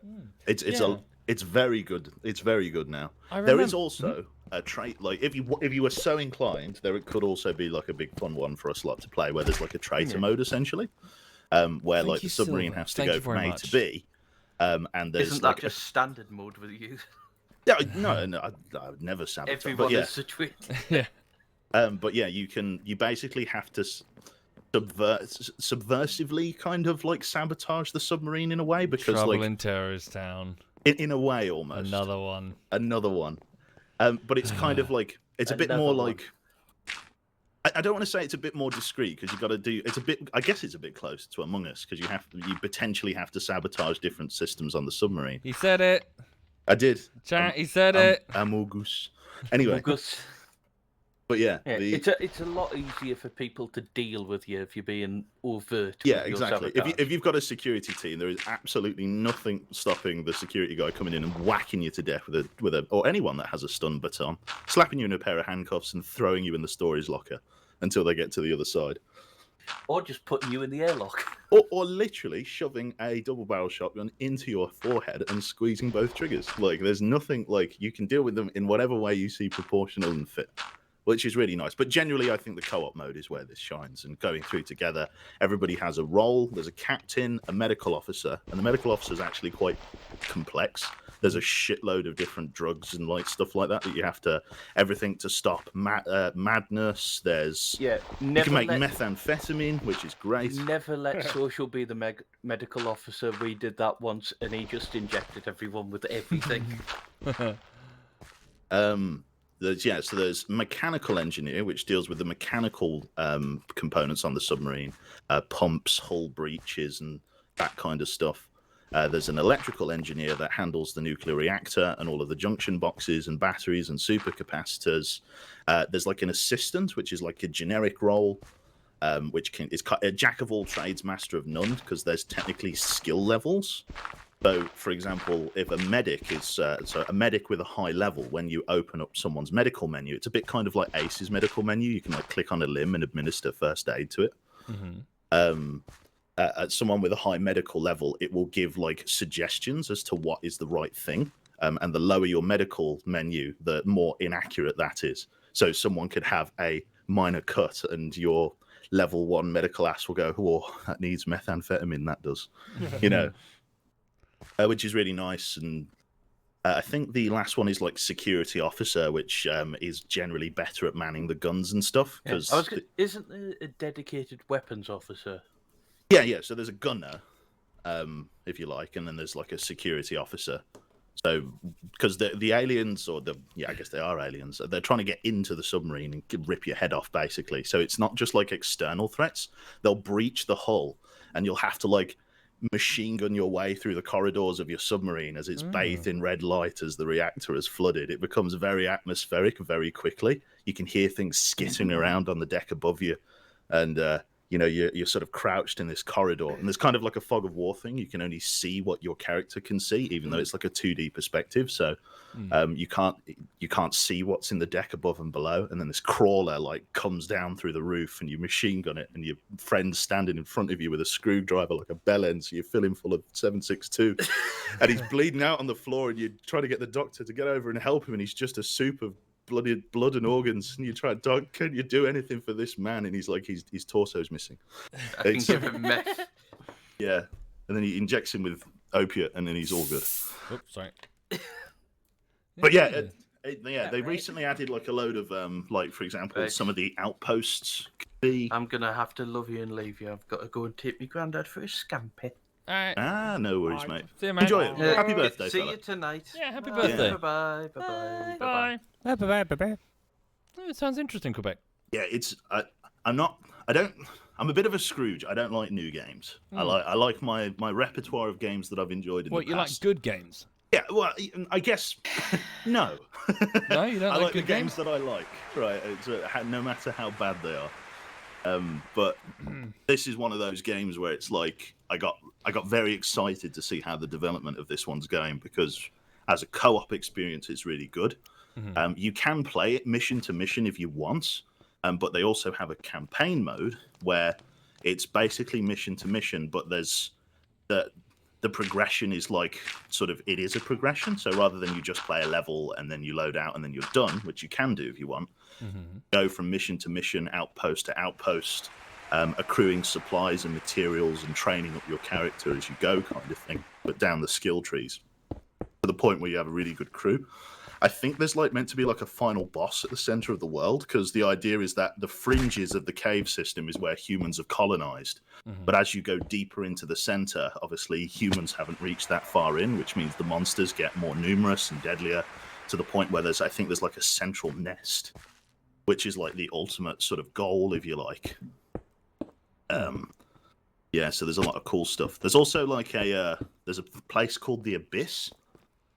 it's Yeah. it's very good. It's very good now. I There is remem- also a trait, like if you were so inclined, there could also be like a big fun one for us lot to play, where there's like a traitor mode essentially, where Thank like you, the submarine Silver. has to Thank go you from very A much. to B, and there's Isn't like that just standard mode with you? no, I would never sabotage. Everyone But yeah, is situated. Yeah. but yeah, you basically have to subversively kind of like sabotage the submarine in a way because Trouble like in Terrorist Town. in a way almost Another one. another one. But it's kind of like it's a bit Another more one. like I don't want to say it's a bit more discreet because you got to do it's a bit. I guess it's a bit closer to Among Us because you potentially have to sabotage different systems on the submarine. He said it. I did. Chat, he said it. Amogus. Anyway, Because but yeah, yeah, the- it's a lot easier for people to deal with you if you're being overt. yeah, with your exactly. sabotage. If you've got a security team, there is absolutely nothing stopping the security guy coming in and whacking you to death with a or anyone that has a stun baton, slapping you in a pair of handcuffs and throwing you in the storage locker until they get to the other side. Or just putting you in the airlock. Or literally shoving a double barrel shotgun into your forehead and squeezing both triggers. Like, there's nothing, like, you can deal with them in whatever way you see proportional and fit, which is really nice. But generally, I think the co-op mode is where this shines. And going through together, everybody has a role. There's a captain, a medical officer, and the medical officer is actually quite complex. There's a shitload of different drugs and like stuff like that you have to everything to stop madness. There's Yeah, you never can make let, methamphetamine, which is great. never let social be the medical officer. We did that once, and he just injected everyone with everything. There's mechanical engineer, which deals with the mechanical components on the submarine, pumps, hull breaches, and that kind of stuff. There's an electrical engineer that handles the nuclear reactor and all of the junction boxes and batteries and supercapacitors. There's like an assistant, which is like a generic role, which is a jack of all trades, master of none, because there's technically skill levels. So, for example, if a medic is a medic with a high level, when you open up someone's medical menu, it's a bit kind of like Ace's medical menu. You can like click on a limb and administer first aid to it. Someone with a high medical level, it will give like suggestions as to what is the right thing. And the lower your medical menu, the more inaccurate that is. So someone could have a minor cut, and your level 1 medical ass will go, "Oh, that needs methamphetamine. That does," you know. Which is really nice. And I think the last one is like security officer, which is generally better at manning the guns and stuff. Yeah, Because isn't there a dedicated weapons officer? yeah. So there's a gunner, if you like, and then there's like a security officer. So because the aliens, I guess they are aliens. They're trying to get into the submarine and rip your head off, basically. So it's not just like external threats. They'll breach the hull, and you'll have to like machine gun your way through the corridors of your submarine as it's bathed in red light as the reactor is flooded. It becomes very atmospheric very quickly. You can hear things skittering around on the deck above you, and you're sort of crouched in this corridor, and there's kind of like a fog of war thing. You can only see what your character can see, even though it's like a 2D perspective. So you can't see what's in the deck above and below. And then this crawler like comes down through the roof, and you machine gun it, and your friend's standing in front of you with a screwdriver like a bell end, so you fill him full of 762, and he's bleeding out on the floor, and you try to get the doctor to get over and help him, and he's just a soup of blood and organs, and you try, "Doc, can you do anything for this man?" And he's like, his torso's missing. I can give him meth. Yeah, and then he injects him with opiate, and then he's all good. Oops, sorry. But yeah, they recently added like a load of like, for example, Right. some of the outposts could be. I'm gonna have to love you and leave you. I've got to go and take my granddad for a scampi. All right. No worries, mate. See you, mate. Enjoy it. Yeah, Happy birthday, See fella. you tonight. Yeah, happy Bye, birthday. Bye bye. Bye bye. Bye. Bye. Bye. It sounds interesting, Quebec. Yeah, I'm a bit of a Scrooge. I don't like new games. I like my repertoire of games that I've enjoyed in What, the you past. like good games? Yeah, well, I guess no. No, you don't I like like the good games that I like, right? No matter how bad they are. But this is one of those games where it's like I got very excited to see how the development of this one's going, because as a co-op experience, it's really good. You can play it mission to mission if you want, But they also have a campaign mode where it's basically mission to mission, but there's the progression is like sort of it is a progression. So rather than you just play a level and then you load out and then you're done, which you can do if you want, go from mission to mission, outpost to outpost, accruing supplies and materials and training up your character as you go, kind of thing, but down the skill trees to the point where you have a really good crew. I think there's like meant to be like a final boss at the center of the world, because the idea is that the fringes of the cave system is where humans have colonized. But as you go deeper into the center, obviously humans haven't reached that far in, which means the monsters get more numerous and deadlier, to the point where I think there's like a central nest, which is like the ultimate sort of goal, if you like. Yeah, so there's a lot of cool stuff. There's also like there's a place called the Abyss,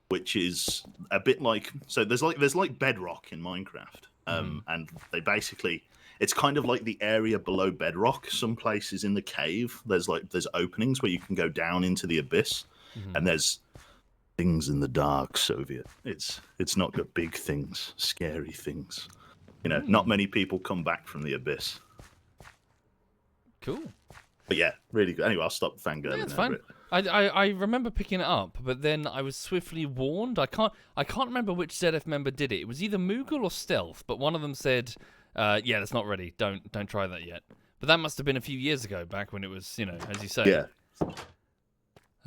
which is a bit like, so there's like bedrock in Minecraft, and they basically, it's kind of like the area below bedrock. Some places in the cave, there's openings where you can go down into the abyss, and there's things in the dark. Soviet, it's not got big things, scary things. You know, not many people come back from the abyss. Cool. But yeah, really good. Anyway, I'll stop fangirling. Yeah, it's over fine. it. I remember picking it up, but then I was swiftly warned. I can't remember which ZF member did it. It was either Moogle or Stealth, but one of them said, "Yeah, that's not ready. Don't try that yet." But that must have been a few years ago, back when it was, you know, as you say. Yeah.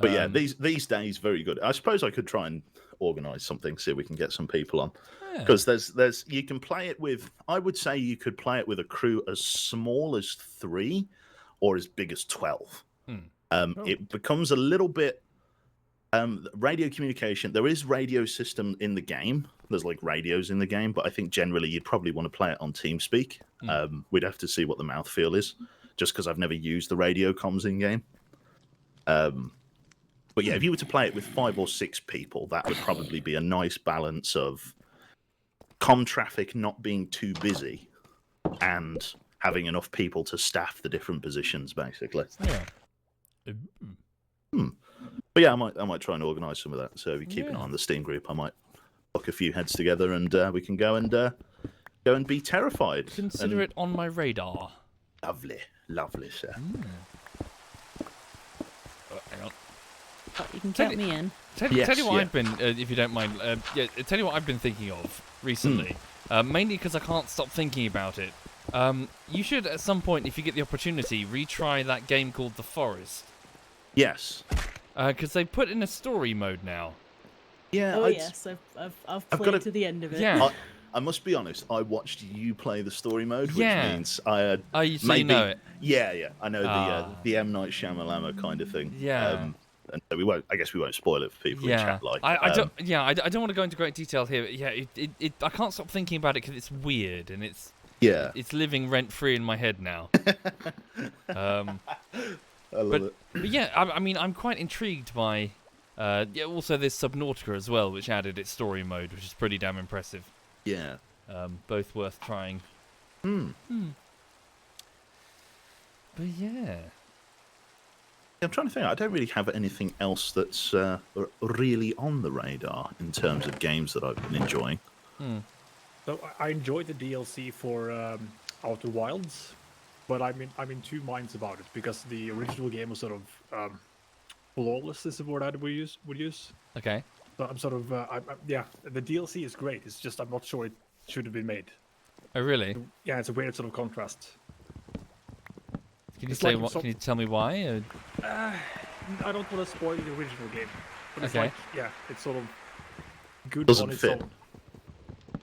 But yeah, these days, very good. I suppose I could try and organise something, see if we can get some people on. Because there's you can play it with. I would say you could play it with a crew as small as 3, or as big as 12. It becomes a little bit radio communication. There is radio system in the game. There's like radios in the game, but I think generally you'd probably want to play it on TeamSpeak. We'd have to see what the mouthfeel is, just because I've never used the radio comms in game. But yeah, if you were to play it with 5 or 6 people, that would probably be a nice balance of comm traffic not being too busy and having enough people to staff the different positions, basically. Yeah. But yeah, I might try and organise some of that. So if you keep an eye on the Steam group, I might lock a few heads together and we can go and be terrified. Consider it on my radar. Lovely, sir. Oh, hang on. Oh, you can count me in. Tell you what I've been, if you don't mind. Tell you what I've been thinking of recently. Mainly because I can't stop thinking about it. You should, at some point, if you get the opportunity, retry that game called The Forest. Yes. Because they put in a story mode now. Yeah. Oh yes, I've played to the end of it. Yeah. I must be honest. I watched you play the story mode, which means I you maybe know it. Yeah. I know the M Night Shyamalan kind of thing. Yeah. And we won't. I guess we won't spoil it for people in chat. Like, I don't. Yeah, I don't want to go into great detail here. But yeah, I can't stop thinking about it because it's weird and it's living rent free in my head now. I love it. But yeah, I mean, I'm quite intrigued by. Also, there's Subnautica as well, which added its story mode, which is pretty damn impressive. Yeah. Both worth trying. But yeah. I'm trying to think. I don't really have anything else that's really on the radar in terms of games that I've been enjoying. So I enjoyed the DLC for Outer Wilds, but I'm in two minds about it, because the original game was sort of flawless, is the word I would use. Okay. So I'm sort of the DLC is great. It's just I'm not sure it should have been made. Oh really? Yeah, it's a weird sort of contrast. Can you say what? Can you tell me why? I don't want to spoil the original game, but it's Okay. like it's sort of good Doesn't on its fit. own.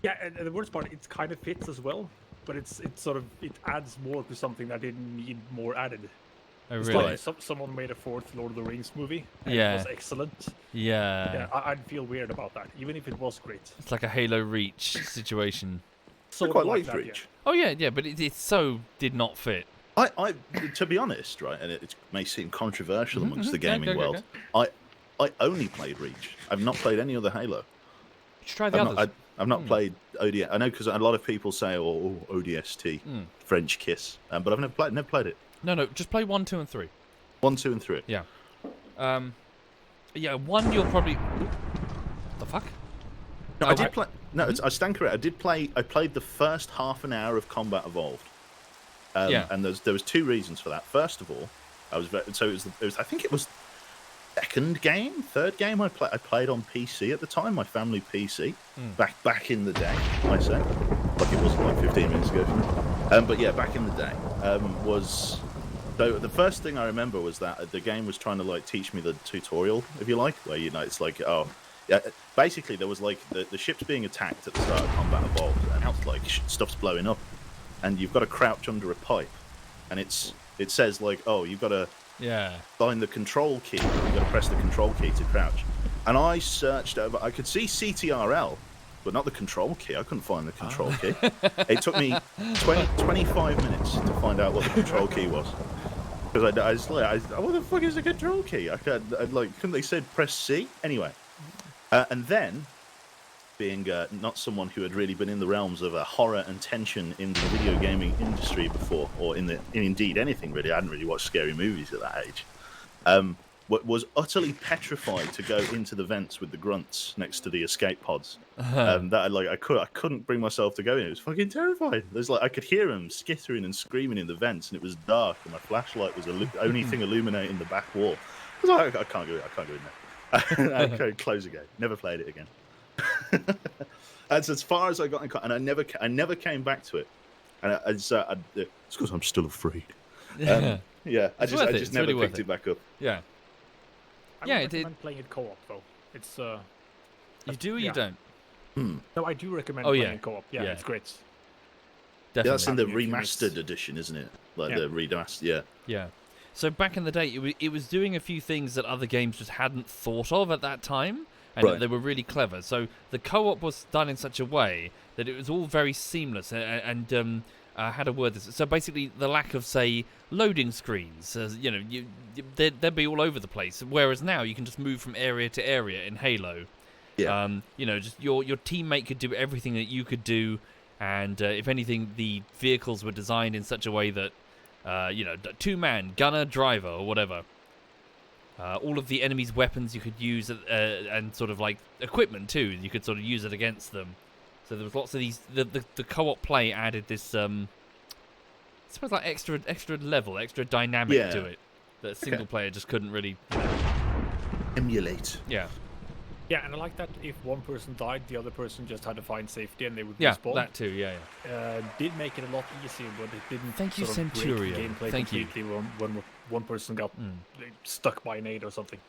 Yeah, and the worst part, it kind of fits as well, but it adds more to something that didn't need more added. Oh It's really? like someone made a 4th Lord of the Rings movie, and Yeah. it was excellent. Yeah. Yeah, I'd feel weird about that, even if it was great. It's like a Halo Reach situation. I Sort quite of like that, Reach. Oh yeah, but it so did not fit. I to be honest, right, and it may seem controversial amongst the gaming world. I only played Reach. I've not played any other Halo. You should try the others. I've not played ODS. I know because a lot of people say, "Oh, ODST, French Kiss," but I've never played it. No, just play 1, 2, and 3. 1, 2, and 3. Yeah. Yeah, 1 you'll probably. The fuck? No, I did play. No, I stand correct. I played the first half an hour of Combat Evolved. And there was two reasons for that. First of all, I was I think it was third game I played on PC at the time, my family PC, back in the day, I say, like it wasn't like 15 minutes ago. But yeah, back in the day, so the first thing I remember was that the game was trying to like teach me the tutorial, if you like, where it's like basically there was like the ship's being attacked at the start of Combat Evolved, and like stuff's blowing up, and you've got to crouch under a pipe, and it says like, oh, you've got to find the control key. You've got to press the control key to crouch. And I searched over. I could see CTRL, but not the control key. I couldn't find the control key. It took me 25 minutes to find out what the control key was. Because I was like, what the fuck is the control key? Couldn't they say press C? Anyway. And then, being not someone who had really been in the realms of horror and tension in the video gaming industry before, or indeed anything really, I hadn't really watched scary movies at that age, was utterly petrified to go into the vents with the grunts next to the escape pods. I couldn't bring myself to go in. It was fucking terrifying. There's I could hear them skittering and screaming in the vents, and it was dark, and my flashlight was the only thing illuminating the back wall. I was like, I can't go in there. I close again. Never played it again. That's as far as I got in, and I never came back to it. And it's because I'm still afraid. I just never picked it back up. Yeah. I would recommend playing it co-op though. It's you do or you don't? No, I do recommend playing it co-op. Yeah, it's great. Definitely. That's in the remastered edition, isn't it? Like the remastered. Yeah. So back in the day, it was doing a few things that other games just hadn't thought of at that time, and they were really clever. So the co-op was done in such a way that it was all very seamless. And how to word this? So basically, the lack of, say, loading screens, they'd be all over the place. Whereas now you can just move from area to area in Halo. Yeah. Just your teammate could do everything that you could do, and if anything, the vehicles were designed in such a way that. Two-man, gunner, driver, or whatever. All of the enemy's weapons you could use, and sort of like equipment too. You could sort of use it against them. So there was lots of these. The co-op play added this, I suppose, like extra level, extra dynamic to it that a single player just couldn't really emulate. Yeah. Yeah, and I like that if one person died, the other person just had to find safety and they would respawn. Yeah, that too, yeah. Did make it a lot easier, but it didn't Thank you, sort of break Centurion. the gameplay Thank completely you. when one person got stuck by an aid or something.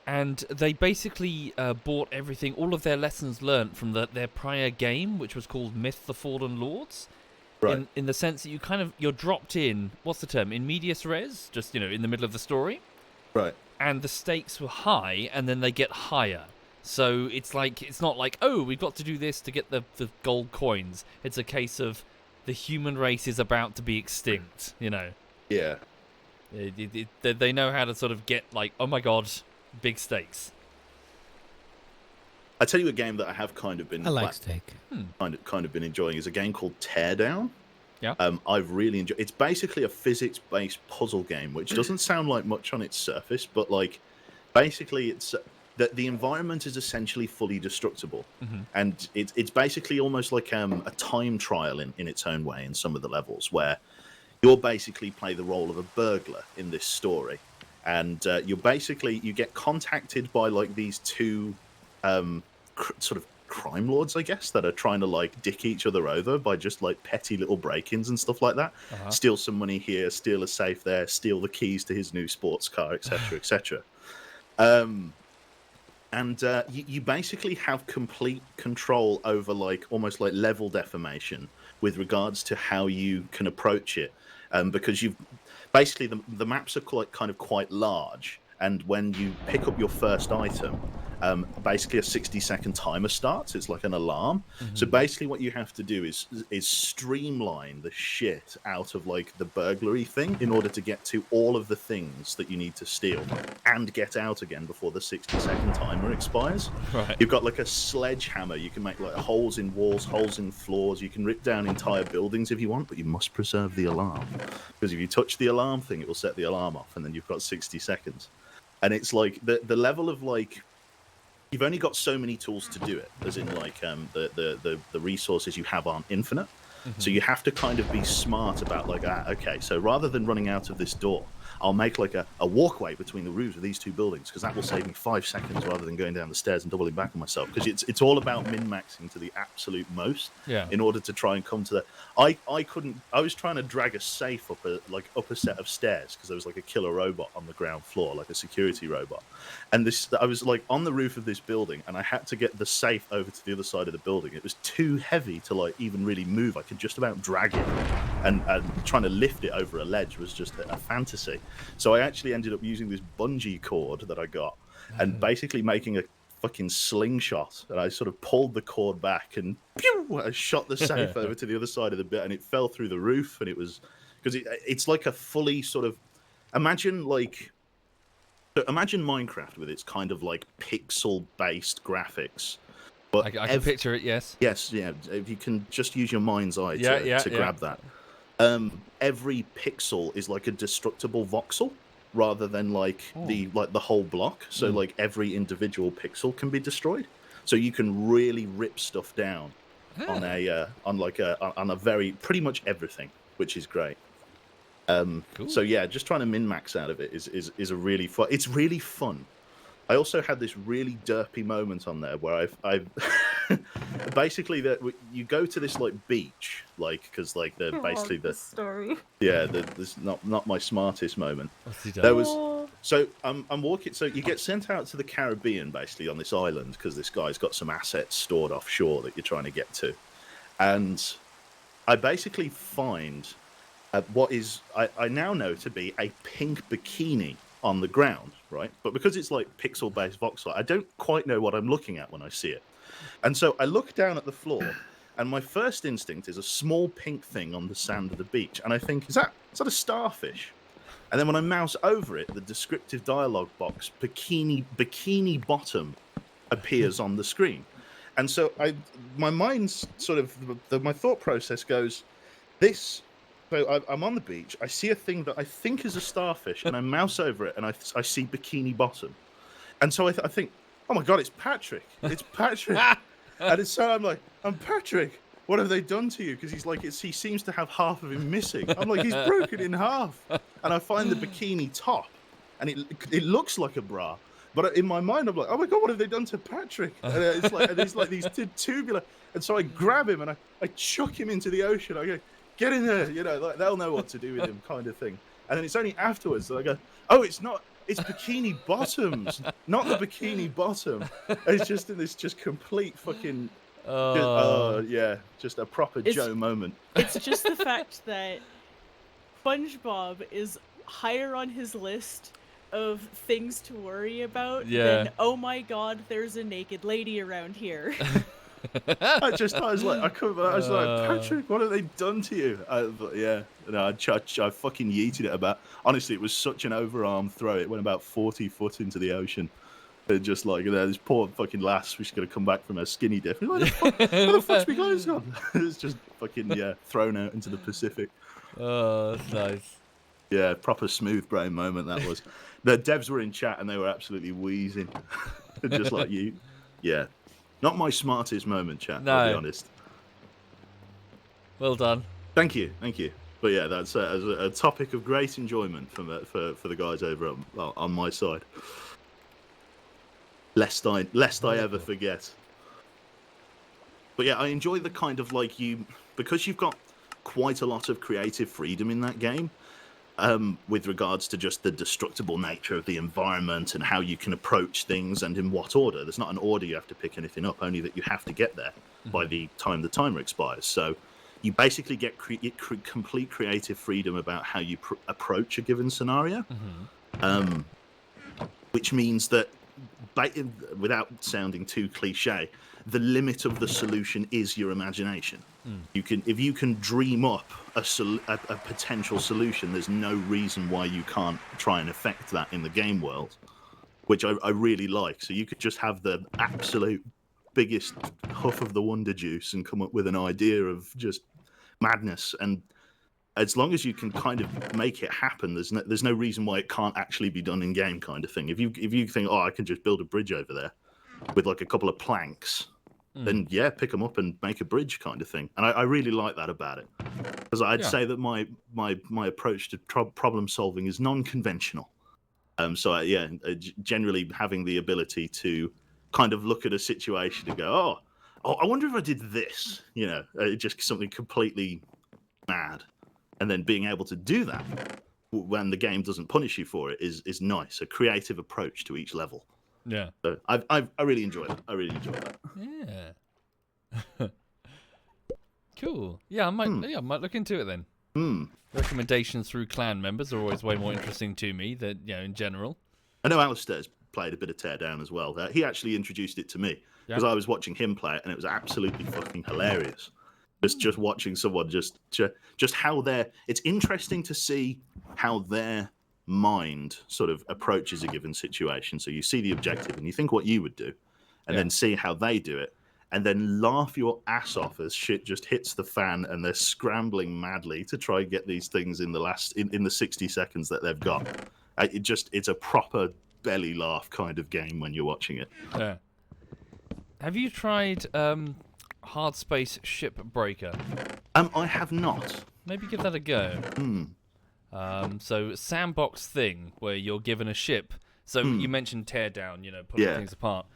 And they basically bought everything, all of their lessons learnt from their prior game, which was called Myth: The Fallen Lords. Right. In the sense that you're dropped in, what's the term, in medias res, just in the middle of the story. Right. And the stakes were high, and then they get higher. So it's not like, oh, we've got to do this to get the gold coins. It's a case of the human race is about to be extinct, Yeah. They know how to sort of get like, oh my god, big stakes. I tell you a game that I have kind of been steak. kind of been enjoying is a game called Teardown. Yeah. I've really enjoyed. It's basically a physics-based puzzle game, which doesn't sound like much on its surface, but like basically it's the environment is essentially fully destructible, and it's basically almost like a time trial in its own way in some of the levels, where you'll basically play the role of a burglar in this story, and you get contacted by like these two sort of crime lords, I guess, that are trying to like dick each other over by just like petty little break-ins and stuff like that. Steal some money here, steal a safe there, steal the keys to his new sports car, etc., etc. And you basically have complete control over like almost like level defamation with regards to how you can approach it, because you've basically the maps are quite large, and when you pick up your first item, basically a 60-second timer starts. It's like an alarm. So basically what you have to do is streamline the shit out of like the burglary thing in order to get to all of the things that you need to steal and get out again before the 60-second timer expires. Right. You've got like a sledgehammer. You can make like holes in walls, holes in floors. You can rip down entire buildings if you want, but you must preserve the alarm, because if you touch the alarm thing, it will set the alarm off, and then you've got 60 seconds. And it's like the level of like you've only got so many tools to do it, as in like the resources you have aren't infinite. So you have to kind of be smart about like, okay, so rather than running out of this door, I'll make like a walkway between the roofs of these two buildings, because that will save me 5 seconds rather than going down the stairs and doubling back on myself. Because it's all about min-maxing to the absolute most in order to try and come to the... I was trying to drag a safe up a set of stairs because there was like a killer robot on the ground floor, like a security robot. And I was like on the roof of this building, and I had to get the safe over to the other side of the building. It was too heavy to like even really move. I could just about drag it, and trying to lift it over a ledge was just a fantasy. So I actually ended up using this bungee cord that I got, and basically making a fucking slingshot. And I sort of pulled the cord back, and pew, I shot the safe over to the other side of the bit, and it fell through the roof. And it was because it's like a fully sort of imagine Minecraft with its kind of like pixel-based graphics. But I can picture it. Yes. Yes, yeah. If you can just use your mind's eye to grab that. Every pixel is like a destructible voxel rather than like the whole block. So like every individual pixel can be destroyed. So you can really rip stuff down on a very pretty much everything, which is great. Cool. So yeah, just trying to min-max out of it is a really fun. It's really fun. I also had this really derpy moment on there where I've basically that you go to this like beach, like because like they're basically the story. Yeah, this not my smartest moment. What's he done? There was so I'm walking. So you get sent out to the Caribbean basically on this island because this guy's got some assets stored offshore that you're trying to get to, and I basically find what is I now know to be a pink bikini on the ground, right? But because it's like pixel-based voxel, I don't quite know what I'm looking at when I see it. And so I look down at the floor, and my first instinct is a small pink thing on the sand of the beach. And I think, is that a starfish? And then when I mouse over it, the descriptive dialogue box, bikini bottom, appears on the screen. And so my mind's sort of, my thought process goes, this... So I'm on the beach. I see a thing that I think is a starfish, and I mouse over it, and I see bikini bottom. And so I think, oh my god, it's Patrick! It's Patrick! And so I'm like, I'm Patrick. What have they done to you? Because he's like, he seems to have half of him missing. I'm like, he's broken in half. And I find the bikini top, and it looks like a bra. But in my mind, I'm like, oh my god, what have they done to Patrick? And it's like these tubular. And so I grab him and I chuck him into the ocean. I go, get in there, like they'll know what to do with him, kind of thing. And then it's only afterwards that I go, oh, it's bikini bottoms, not the bikini bottom. It's just in this complete fucking, just a proper Joe moment. It's just the fact that SpongeBob is higher on his list of things to worry about than, oh my god, there's a naked lady around here. I was like, Patrick, what have they done to you? I fucking yeeted it about. Honestly, it was such an overarm throw. It went about 40 foot into the ocean. And just like, this poor fucking lass, she's going to come back from her skinny dip. Where the fuck's my guys gone? It's just fucking, thrown out into the Pacific. Oh, that's nice. Yeah, proper smooth brain moment that was. The devs were in chat and they were absolutely wheezing. Just like you. Yeah. Not my smartest moment, chat, I'll be honest. Well done. Thank you. But yeah, that's a topic of great enjoyment for the guys over on my side. Lest I ever forget. But yeah, I enjoy the kind of like because you've got quite a lot of creative freedom in that game. With regards to just the destructible nature of the environment and how you can approach things and in what order. There's not an order you have to pick anything up, only that you have to get there by the time the timer expires. So you basically get complete creative freedom about how you approach a given scenario, which means that, without sounding too cliche, the limit of the solution is your imagination. If you can dream up a potential solution, there's no reason why you can't try and affect that in the game world, which I really like. So you could just have the absolute biggest huff of the wonder juice and come up with an idea of just madness. And as long as you can kind of make it happen, there's no reason why it can't actually be done in game, kind of thing. If you think, oh, I can just build a bridge over there, with like a couple of planks, then yeah, pick them up and make a bridge kind of thing. And I really like that about it, because I'd say that my approach to problem solving is non-conventional. Generally having the ability to kind of look at a situation and go, oh, I wonder if I did this, just something completely mad, and then being able to do that when the game doesn't punish you for it is nice. A creative approach to each level. Yeah. So I really enjoy it. I really enjoy that. Yeah. Cool. Yeah, I might look into it then. Recommendations through clan members are always way more interesting to me than in general. I know Alistair's played a bit of Teardown as well. He actually introduced it to me because I was watching him play it, and it was absolutely fucking hilarious. Just watching someone just how it's interesting to see how their mind sort of approaches a given situation. So you see the objective and you think what you would do, and then see how they do it, and then laugh your ass off as shit just hits the fan and they're scrambling madly to try and get these things in the 60 seconds that they've got. It's a proper belly laugh kind of game when you're watching it. Yeah. Have you tried Hard Space Shipbreaker? I have not. Maybe give that a go. So sandbox thing where you're given a ship. So you mentioned Teardown, pulling things apart.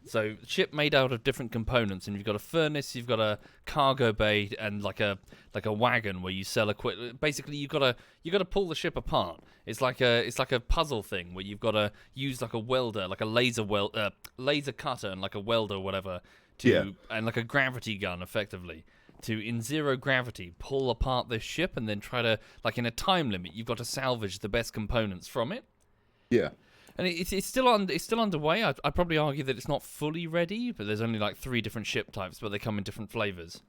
So ship made out of different components, and you've got a furnace, you've got a cargo bay, and like a wagon where you sell equipment. Basically, you got to pull the ship apart. It's like a puzzle thing where you've got to use like a welder, like a laser cutter, and like a welder or whatever and like a gravity gun, effectively, to in zero gravity pull apart this ship, and then try to, like, in a time limit, you've got to salvage the best components from it. Yeah. And it's still underway. I'd probably argue that it's not fully ready, but there's only like 3 different ship types, but they come in different flavors.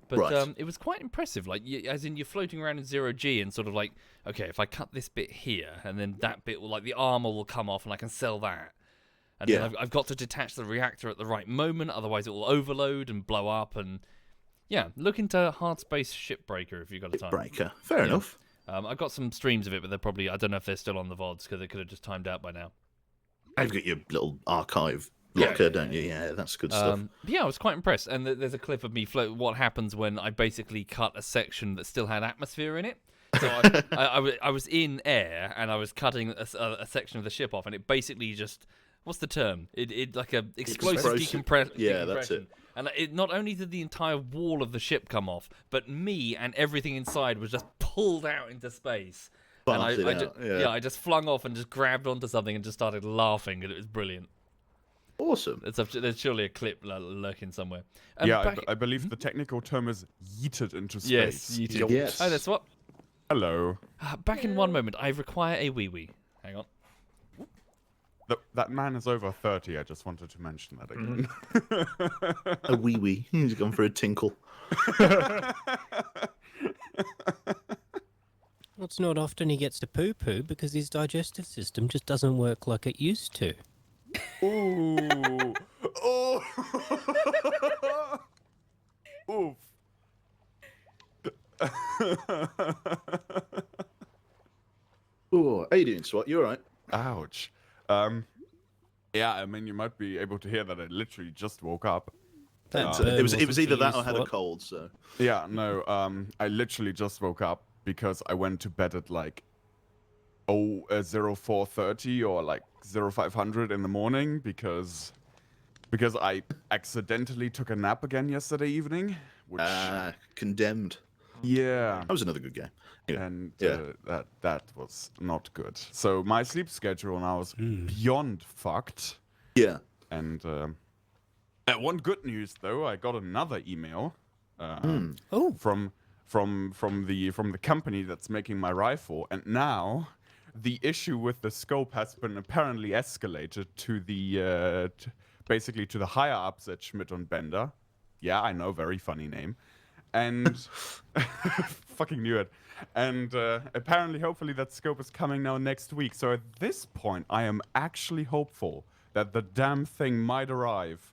But it was quite impressive. Like, as in, you're floating around in 0G and sort of like, okay, if I cut this bit here, and then that bit will, like, the armor will come off, and I can sell that. And then I've got to detach the reactor at the right moment, otherwise it will overload and blow up. And yeah, look into Hard Space Shipbreaker if you've got a time. Shipbreaker, fair enough. I've got some streams of it, but they're probably, I don't know if they're still on the VODs because they could have just timed out by now. I've got your little archive locker, don't you? Yeah, that's good stuff. Yeah, I was quite impressed. And there's a clip of me what happens when I basically cut a section that still had atmosphere in it. So I was in air and I was cutting a section of the ship off, and it basically just, what's the term? It like a explosive decompression. Yeah, that's it. And it not only did the entire wall of the ship come off, but me and everything inside was just pulled out into space. And I just flung off and just grabbed onto something and just started laughing, and it was brilliant. Awesome. There's surely a clip lurking somewhere. I believe the technical term is yeeted into space. Yes, yeeted. Yes. Oh, that's what. Hello. Back in one moment. I require a wee-wee. Hang on. That man is over 30. I just wanted to mention that again. A wee-wee. He's gone for a tinkle. Well, it's not often he gets to poo-poo because his digestive system just doesn't work like it used to. Ooh. Oh. Oof. Oh, how you doing, Swat? You all right? Ouch. Yeah, I mean, you might be able to hear that I literally just woke up. It was either that or I had a cold, so. Yeah, no, I literally just woke up because I went to bed at like 04:30 or like 0500 in the morning because I accidentally took a nap again yesterday evening. Which, condemned. Yeah. That was another good game. Anyway, and that was not good. So my sleep schedule now is beyond fucked. Yeah. And one good news though, I got another email from the company that's making my rifle, and now the issue with the scope has been apparently escalated to the basically to the higher ups at Schmidt und Bender. Yeah, I know, very funny name. And fucking knew it. And apparently, hopefully, that scope is coming now next week. So at this point, I am actually hopeful that the damn thing might arrive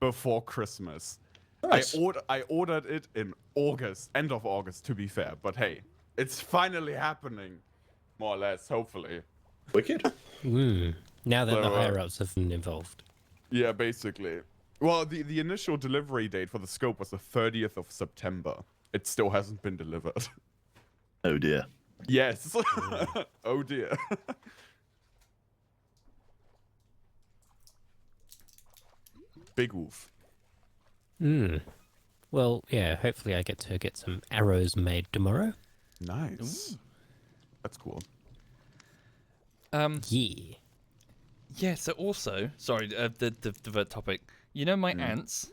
before Christmas. Nice. I ordered it in August, end of August, to be fair. But hey, it's finally happening, more or less, hopefully. Wicked. Now that the higher ups have been involved. Yeah, basically. Well, the initial delivery date for the scope was the 30th of September. It still hasn't been delivered. Oh dear. Yes. Oh dear. Big wolf. Well, yeah, hopefully I get to get some arrows made tomorrow. Nice. That's cool. Yeah. Yeah. So also, sorry, the topic. You know my ants.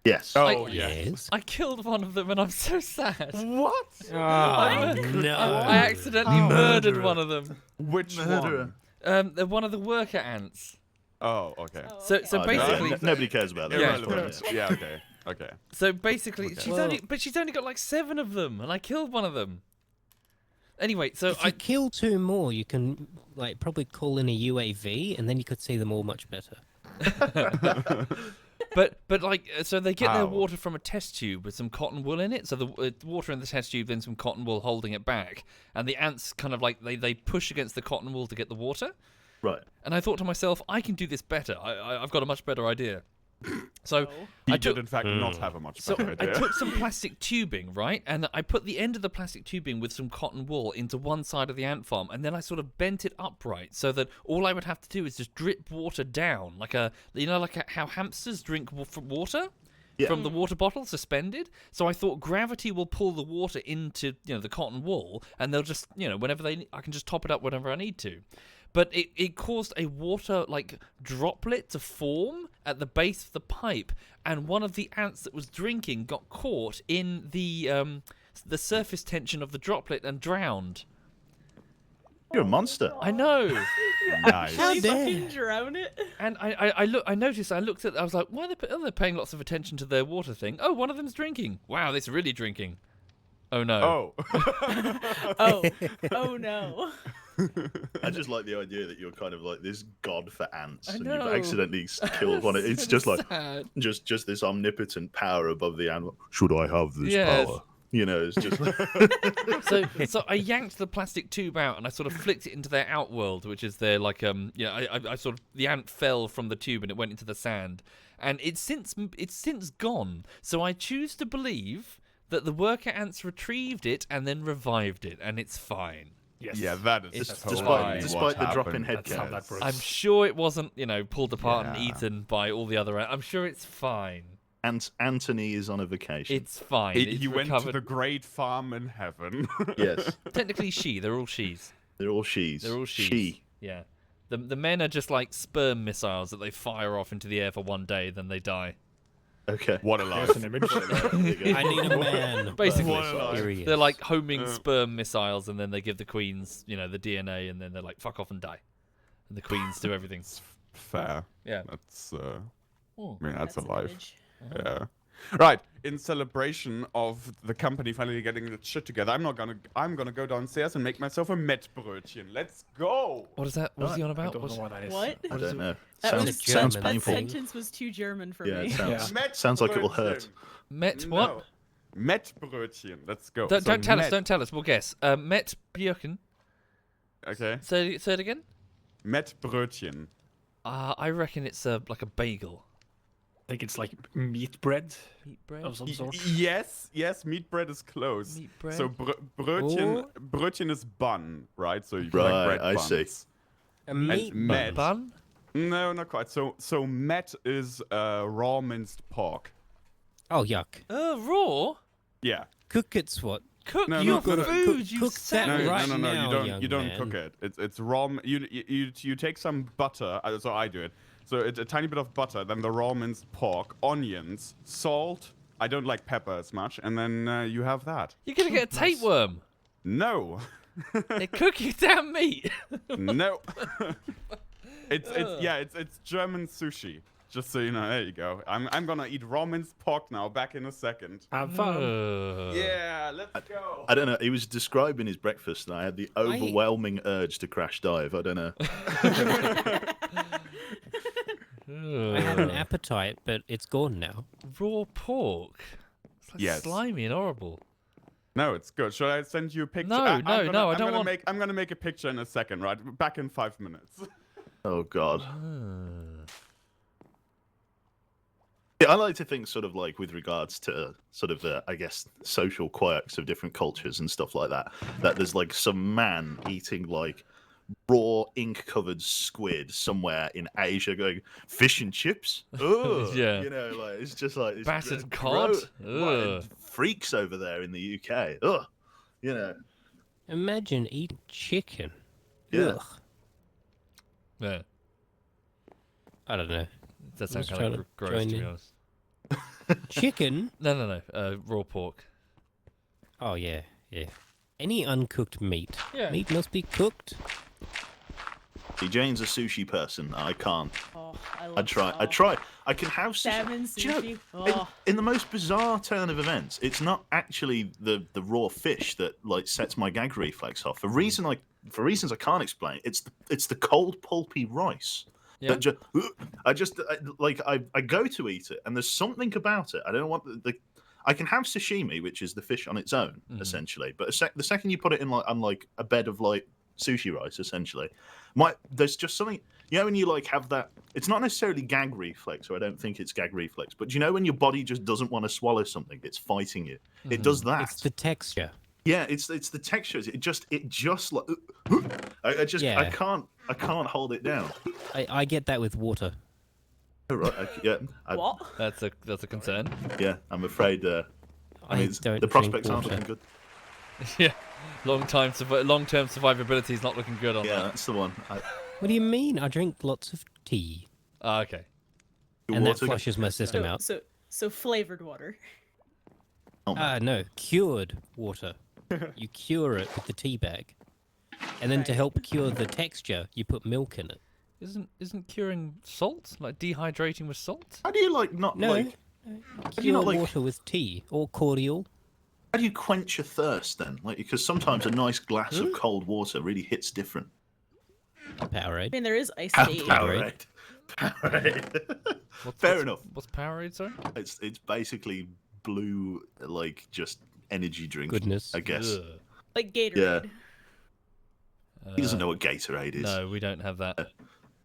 Yes. Oh, Yes. I killed one of them, and I'm so sad. What? Oh, no. I accidentally murdered one of them. Which Murderer. one? They're one of the worker ants. Oh, okay. So Oh, basically, nobody cares about that. Yeah. Irrelevant. Yeah, okay. Okay. so basically, Okay. she's only got like 7 of them, and I killed one of them. Anyway, so If you kill 2 more, you can like probably call in a UAV, and then you could see them all much better. But like, so they get their How? water from a test tube with some cotton wool in it. So the water in the test tube, then some cotton wool holding it back, and the ants kind of like they push against the cotton wool to get the water. Right. And I thought to myself, I can do this better. I've got a much better idea. So He I did, took in fact, not have a much so better I idea. took some plastic tubing, right, and I put the end of the plastic tubing with some cotton wool into one side of the ant farm, and then I sort of bent it upright so that all I would have to do is just drip water down, like how hamsters drink water. Yeah. From the water bottle suspended. So I thought gravity will pull the water into the cotton wool, and they'll just whenever I can just top it up whenever I need to. But it caused a water like droplet to form at the base of the pipe, and one of the ants that was drinking got caught in the surface tension of the droplet and drowned. You're a monster. I know. Nice. How fucking drown it? And I looked at, I was like, why are they paying lots of attention to their water thing? Oh, one of them's drinking. Wow, they're really drinking. Oh no. Oh. Oh no. I just like the idea that you're kind of like this god for ants, I and know. you've accidentally killed one. It's just like sad. just this omnipotent power above the ant. Should I have this Yes. power? It's just So I yanked the plastic tube out and I sort of flicked it into their outworld, which is their like I sort of the ant fell from the tube and it went into the sand, and it's since gone. So I choose to believe that the worker ants retrieved it and then revived it, and it's fine. Yes. Yeah, that is It's totally fine. despite the drop in happened. head That's how count. that works. I'm sure it wasn't pulled apart and Yeah. eaten by all the other ants. I'm sure it's fine. Anthony is on a vacation. It's fine. He It's went to recovered. the great farm in heaven. Yes, Technically, they're all she's. they're all she's. They're all she's. She. Yeah. The men are just like sperm missiles that they fire off into the air for one day, then they die. Okay. What a There's life. an image. I need a man. Basically, What a life. Here he is. they're like homing sperm missiles, and then they give the queens, the DNA, and then they're like, fuck off and die. And the queens do everything. Fair. Yeah. That's Oh. I mean, that's a an life. image. Yeah. Right. In celebration of the company finally getting the shit together, I'm gonna go downstairs and make myself a Mettbrötchen. Let's go. What is that? What's he on I about? don't What's- know what that is. What? I don't know. That Sounds, was- sounds German. That painful. sentence was too German for Yeah, me. it sounds like it will hurt. Met what? No. Mettbrötchen. Let's go. Don't, So don't tell us. Met- Don't tell us. We'll guess. Met Björken. Okay. Say it again. Mettbrötchen. I reckon it's like a bagel. I think it's like meat bread Meat bread. of some sort. Yes, meat bread is close. Meat bread. So brötchen is bun, right? So you Right, like bread I buns. see. A And meat Met. Bun. No, not quite. So Met is raw minced pork. Oh, yuck. Raw. Yeah. Cook it, what? Cook No, your no, no, no. food. You Cook that savage. right no, now, you young don't man. cook it. It's raw. You take some butter. So I do it. So it's a tiny bit of butter, then the raw minced pork, onions, salt. I don't like pepper as much, and then you have that. You're gonna get a tapeworm. No, They cook your damn meat. no. It's German sushi. Just so you know, there you go. I'm gonna eat raw minced pork now. Back in a second. Have fun. Yeah, let's go. I don't know. He was describing his breakfast, and I had the overwhelming urge to crash dive. I don't know. I had an appetite, but it's gone now. Raw pork. It's like Yes. slimy and horrible. No, it's good. Should I send you a picture? No, I'm no, gonna- no, I I'm don't gonna want- I'm gonna make a picture in a second, right? Back in 5 minutes. Oh God. Yeah, I like to think sort of like with regards to sort of I guess social quirks of different cultures and stuff like that. That there's like some man eating like raw ink-covered squid somewhere in Asia, going fish and chips. Ugh. Yeah. You know, like it's just like it's Battered cod. Ugh. Freaks over there in the UK. Ugh. You know. Imagine eating chicken. Yeah. Ugh. Yeah. I don't know. That I'm sounds just kind trying of to gross, join to be in. honest. Chicken? No. Raw pork. Oh, yeah. Any uncooked meat. Yeah. Meat must be cooked. See, Jane's a sushi person. I can't. Oh, I love I try. I can have sushi. Salmon, Do you know, sushi. in the most bizarre turn of events, it's not actually the raw fish that like sets my gag reflex off. For reasons I can't explain, it's the cold pulpy rice. Yeah. That I go to eat it, and there's something about it. I don't know what I can have sashimi, which is the fish on its own, essentially. But the second you put it in on like a bed of like sushi rice, essentially, there's just something. You know when you like have that, it's not necessarily gag reflex, or I don't think it's gag reflex, but you know when your body just doesn't want to swallow something, it's fighting you. It does that. It's the texture. Yeah, it's the textures. It just like I can't hold it down. I get that with water. Oh, right. What? That's a concern. Yeah, I'm afraid. I mean, don't the prospects drink aren't water. looking good. Yeah. Long-term survivability is not looking good on Yeah, that. that's the one. What do you mean? I drink lots of tea. Ah, okay. And that Water- flushes my system out. So flavored water. Oh, my- No, cured water. You cure it with the tea bag. And then to help cure the texture, you put milk in it. Isn't curing salt? Like dehydrating with salt? How do you like not No. like? Cure like- water with tea or cordial. How do you quench your thirst then? Like because sometimes a nice glass of cold water really hits different. I Powerade. mean, there is iced tea. Powerade. Fair enough. What's Powerade, sorry? It's basically blue like just energy drink. Goodness. I guess. Ugh. Like Gatorade. He doesn't know what Gatorade is. No, we don't have that.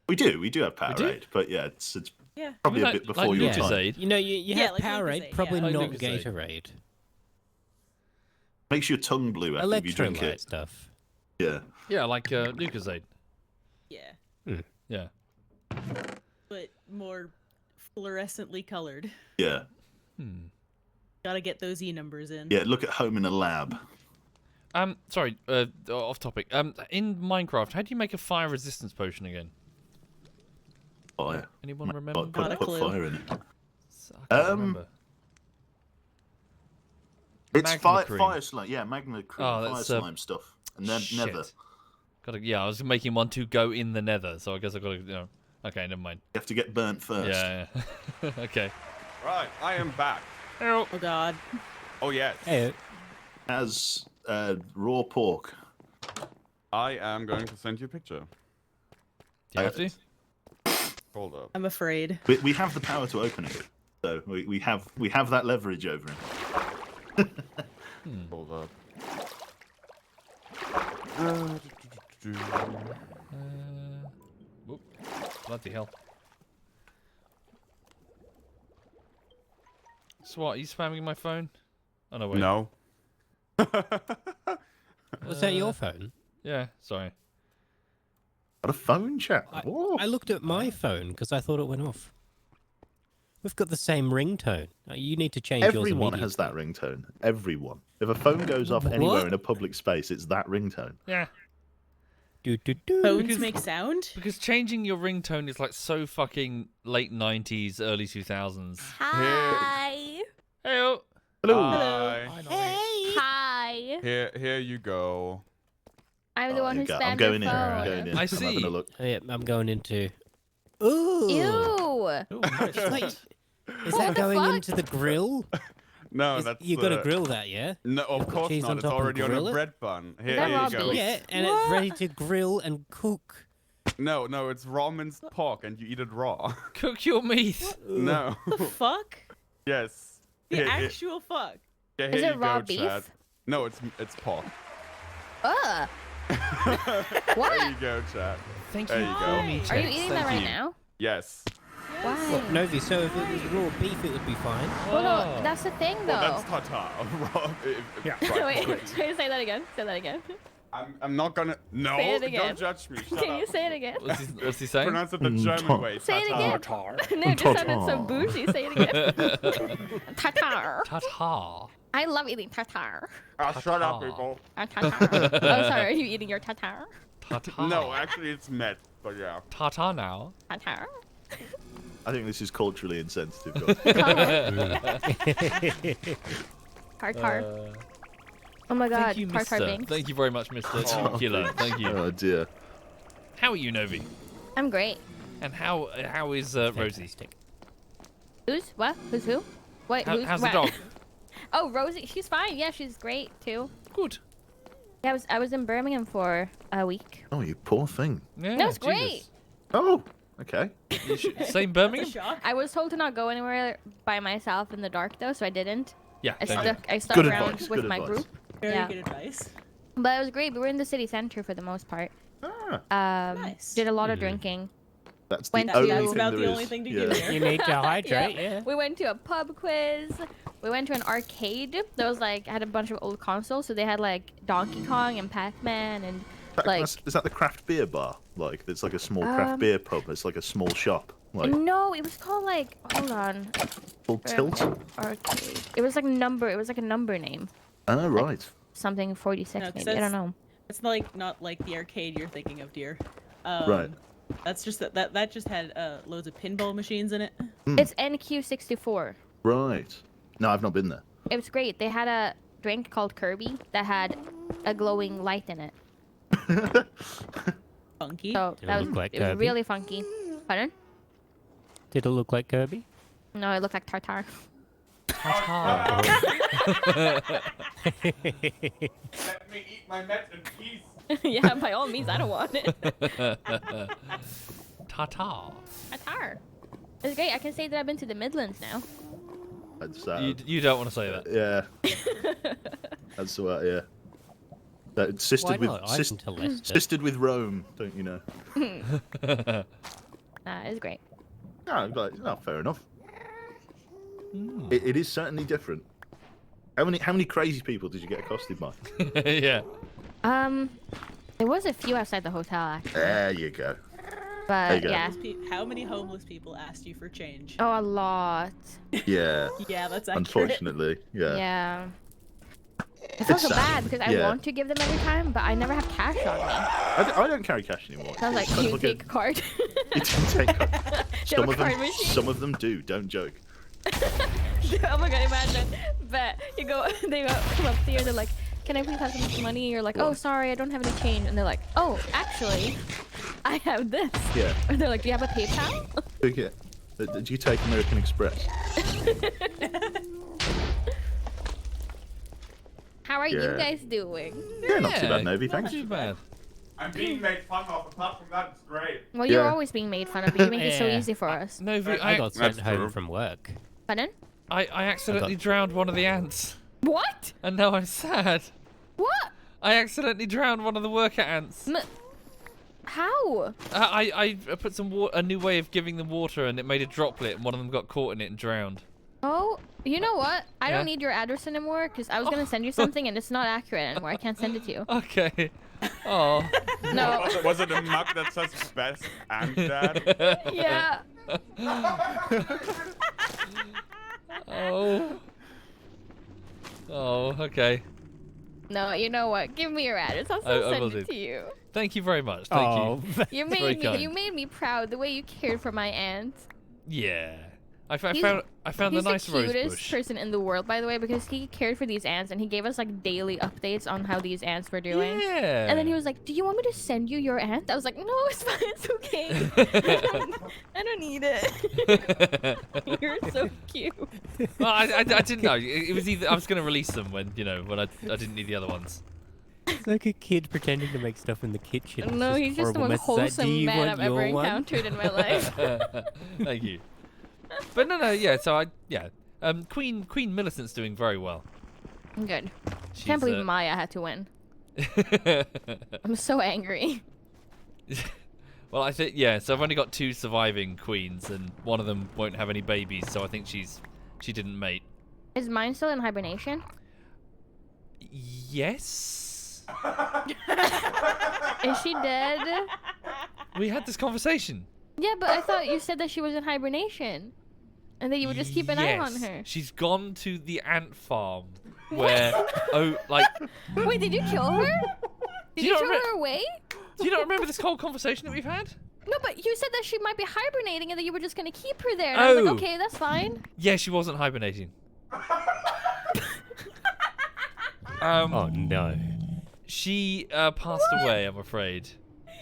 We do have do? Powerade, but yeah, it's Yeah. probably We a don't- bit before like your Lucozade. time. You know, you Yeah, have like Powerade, Lucozade, probably yeah. Like not Lucozade. Gatorade. Makes your tongue blue after if you drink Electrolyte it. stuff. Yeah. Yeah, like Lucozade. Yeah. Yeah. But more fluorescently colored. Yeah. Gotta get those E numbers in. Yeah, look at home in a lab. Sorry, off topic. In Minecraft, how do you make a fire resistance potion again? Fire. Anyone remember? Not a Put clue. fire in it. I can't remember. It's Magma cream. fire slime. Yeah, magma cream, Oh, fire that's, slime stuff. And then Shit. nether. I was making one to go in the nether, so I guess I gotta, Okay, never mind. You have to get burnt first. Yeah. Okay. Right, I am back. Oh god. Oh yes. Hey, As raw pork. I am going to send you a picture. Do you have to? Hold up. I'm afraid. We have the power to open it. So we have that leverage over him. Hold up. Whoop. Bloody hell. So what, are you spamming my phone? Oh no, wait. No. was that your phone? Yeah, sorry. Got a phone chat. Whoa. I looked at my phone because I thought it went off. We've got the same ringtone. You need to change yours Everyone immediately. has that ringtone. Everyone. If a phone goes off anywhere What? in a public space, it's that ringtone. Yeah. Do, do, do. Phones make sound? Because changing your ringtone is like so fucking late 90s, early 2000s. Hi. Hey, Hello. Hi. Hey. Hi. Here you go. I'm the one who There you go. spammed I'm going your in. phone. I'm going in. I I'm see. having a look. Oh, yeah, I'm going into. Ooh. Ew. Wait, is What that the going fuck? into the grill? No, that's You got to grill that, yeah? No, of put course cheese not. on It's top and already on grill a it? bread bun. Here, that here raw you go. beef? Yeah, and it's ready to grill and cook. No, it's raw minced pork, and you eat it raw. cook your meat. No. The fuck? Yes. The Here- actual fuck. here Is you it raw go, beef? Chad. No, it's pork. Ugh. There What? you go, Chad. Thank There you. you go. for me, Are Are Chad. you eating Thank that right you. now? Yes. Why? Well, Novi, so if it was raw beef, it would be fine. Well, no, that's the thing, though. Well, that's tartar. Yeah. Right, Wait, say that again. Say that again. I'm not gonna. No, Say it again. don't judge me. Shut Can up. you say it again? What's he saying? Pronounce it the German way. Say it tartar. again. Tar. No, it just sounded so bougie. Say it again. Tartar. Tartar. I love eating tartar. Shut up, people. Tartar. Oh, sorry. Are you eating your tartar? Tartar. No, actually, it's met. But yeah. Tartar now. Tartar. I think this is culturally insensitive. Tartar. Oh my god, Thank you, tartar Mr. banks. Thank you very much, Mr. Killer. Thank you. Oh dear. How are you, Novi? I'm great. And how is Rosie? Fantastic. Who's what? Who's who? Wait, who's How's the what? dog? Oh, Rosie. She's fine. Yeah, she's great too. Good. Yeah, I was in Birmingham for a week. Oh, you poor thing. Yeah, No, it's Jesus. great. Oh, okay. You should, same That's a Birmingham? shock. I was told to not go anywhere by myself in the dark though, so I didn't. Yeah. I thank you. stuck Good around advice, with good my advice. group. Very Yeah. good advice. But it was great. We were in the city center for the most part. Ah, Nice. Did a lot of drinking. that's the Went to- only That's thing about there the is. only thing to do Yeah. there. You need to hydrate, yeah. We went to a pub quiz. We went to an arcade that was like had a bunch of old consoles, so they had like Donkey Kong and Pac-Man and like Is that the craft beer bar? Like, it's like a small craft beer pub. It's like a small shop. Like, no, it was called like hold on. called Tilt? Arcade. It was like number. It was like a number name. Oh, right. Something 46 No, 'cause maybe. I don't that's- know. It's like not like the arcade you're thinking of, dear. Right. That's just that just had loads of pinball machines in it. It's NQ64. Right. No, I've not been there. It was great. They had a drink called Kirby that had a glowing light in it. Funky. So Did it that was look like it was Kirby? really funky. Pardon? Did it look like Kirby? No, it looked like tartar. Let me eat my met in peace. Yeah, by all means, I don't want it. Tartar. Tartar. It's great. I can say that I've been to the Midlands now. That's You don't want to say that. yeah. That's what. Yeah. That Why not? I've been to Leicester. sistered with Rome, don't you know? It's great. No, fair enough. It is certainly different. How many crazy people did you get accosted by? Yeah. There was a few outside the hotel actually, There you go. but you go. yeah. How many homeless people asked you for change? Oh, a lot. Yeah. Yeah, that's accurate. Unfortunately, yeah. Yeah. I feel so sad. bad because I Yeah. want to give them every time, but I never have cash on me. I don't carry cash anymore. So I was like, It's you like take a card. You can take card. Do you have a card machine? Some of them do. Don't joke. Oh my god, imagine. But they come up to you and they're like, can I please have some money? And you're like, oh, sorry, I don't have any change. And they're like, oh, actually, I have this. Yeah. And they're like, do you have a PayPal? Yeah. Did you take American Express? How are you Yeah. guys doing? Yeah, not too bad, Novi. Not Thanks. too bad. I'm being made fun of. Apart from that, it's great. Well, you're Yeah. always being made fun of, but you make it so Yeah. easy for us. Novi, I got sent That's home true. from work. Pardon? I accidentally drowned one of the ants, What? and now I'm sad. What? I accidentally drowned one of the worker ants. How? I put a new way of giving them water, and it made a droplet, and one of them got caught in it and drowned. Oh, you know what? I Yeah? don't need your address anymore because I was gonna send you something and it's not accurate anymore. I can't send it to you. Okay. Oh. No. Was it a mug that says best and dad? Yeah. Oh. Oh. Okay. No, you know what? Give me your address. I'll I still will send it do. to you. Thank you very much. Thank Oh, You Very made me. kind. You made me proud. The way you cared for my aunt. you. Yeah. I He's- found He's the nice the rose cutest bush. person in the world, by the way, because he cared for these ants and he gave us like daily updates on how these ants were doing. Yeah. And then he was like, "Do you want me to send you your ant?" I was like, "No, it's fine. It's okay. I don't need it." You're so cute. Well, I didn't know. It was either I was going to release them when I didn't need the other ones. It's like a kid pretending to make stuff in the kitchen. It's No, he's just the horrible most message. Like, "Do wholesome you man want I've ever your one?" encountered in my life. Thank you. But no, yeah. So Queen Millicent's doing very well. Good. She's, Can't believe Maya had to win. I'm so angry. Well, I think so I've only got 2 surviving queens, and one of them won't have any babies, so I think she didn't mate. Is mine still in hibernation? Yes. Is she dead? We had this conversation. Yeah, but I thought you said that she was in hibernation, and that you would just keep an eye on her. She's gone to the ant farm, where Wait, did you kill her? Did you throw her away? Do you not remember this whole conversation that we've had? No, but you said that she might be hibernating, and that you were just gonna keep her there. And I was like, okay, that's fine. Yeah, she wasn't hibernating. Oh no. She passed away, I'm afraid.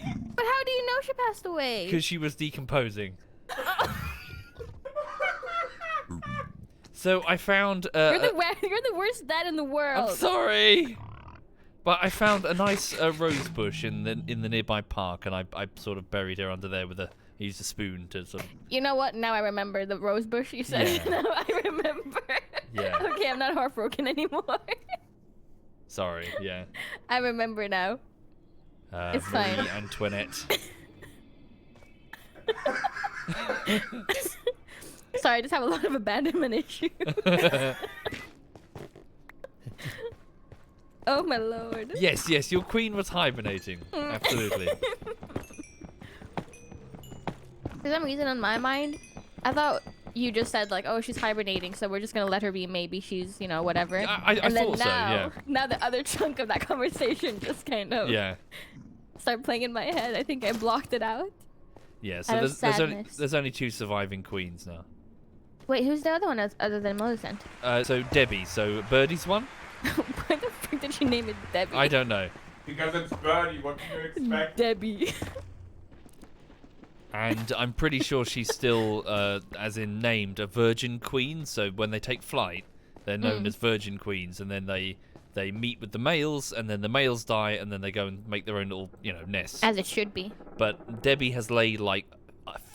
But how do you know she passed away? Because she was decomposing. So I found. You're the worst dad in the world. I'm sorry, but I found a nice rose bush in the nearby park, and I sort of buried her under there with a. I used a spoon to sort of. You know what? Now I remember the rose bush you said. Yeah. Now I remember. Yeah. Okay, I'm not heartbroken anymore. Sorry. Yeah. I remember now. It's Marie fine. Antoinette. Sorry, I just have a lot of abandonment issues. Oh my lord. Yes, your queen was hibernating. Absolutely. For some reason on my mind, I thought you just said like, oh, she's hibernating, so we're just gonna let her be. Maybe she's, whatever. I and then thought so, yeah. Now the other chunk of that conversation just kind of start playing in my head. I think I blocked it out. Yeah, so there's only 2 surviving queens now. Wait, who's the other one other than Millicent? So Debbie, so Birdie's one? Why the frick did she name it Debbie? I don't know. Because it's Birdie, what do you expect? Debbie. And I'm pretty sure she's still, as in named, a virgin queen. So when they take flight, they're known as virgin queens, and then they meet with the males, and then the males die, and then they go and make their own little, nest. As it should be. But Debbie has laid like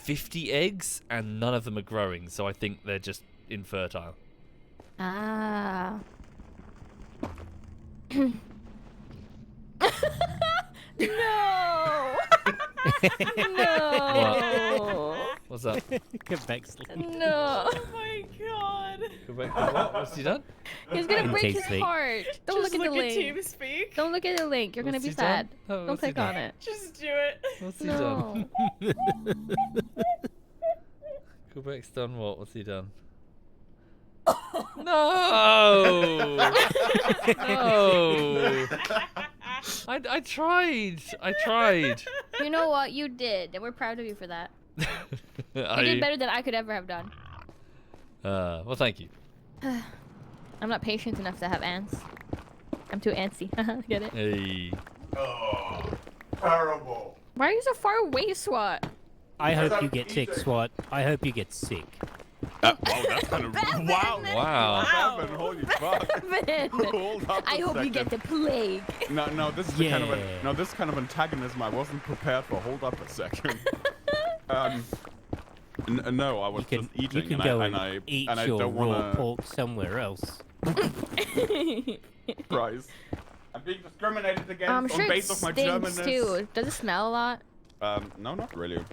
50 eggs, and none of them are growing. So I think they're just infertile. Ah. No. No. What's that? Quebec sleep. Oh No. my god. What? What's he done? He's gonna break his Intake heart. Don't Just look at the link. TeamSpeak. Don't look at the link. You're gonna What's be he sad. done? Oh, Don't what's he click done? on it. Just do it. What's he No. done? Quebec's done what? What's he done? No! No! I tried. You know what? You did, and we're proud of you for that. You did better than I could ever have done. Well, thank you. I'm not patient enough to have ants. I'm too antsy. Get it? Hey. Oh, terrible. Why are you so far away, SWAT? I hope you get sick, SWAT. I hope you get sick. Wow, that's kind of wow. Wow. Evan, holy fuck. Evan, Hold up I a hope you get the second. plague. No, this is the this kind of antagonism I wasn't prepared for. Hold up a second. No, I was just eating, You can go and eat your don't raw wanna pork somewhere else. Prize. I'm being discriminated against I'm on sure it base of my stinks Germanness. too. Does it smell a lot? No, not really.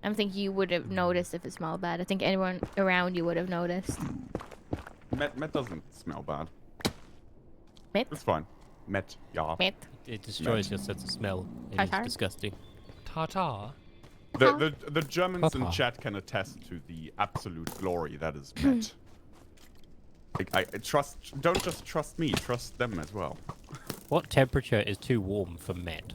I don't think you would have noticed if it smelled bad. I think anyone around you would have noticed. Met doesn't smell bad. Met? It's fine. Met, yeah. Met. It destroys your sense of smell. It is Tartar? disgusting. Tartar. The Germans in Papa. chat can attest to the absolute glory that is Met. I trust. Don't just trust me. Trust them as well. What temperature is too warm for Met?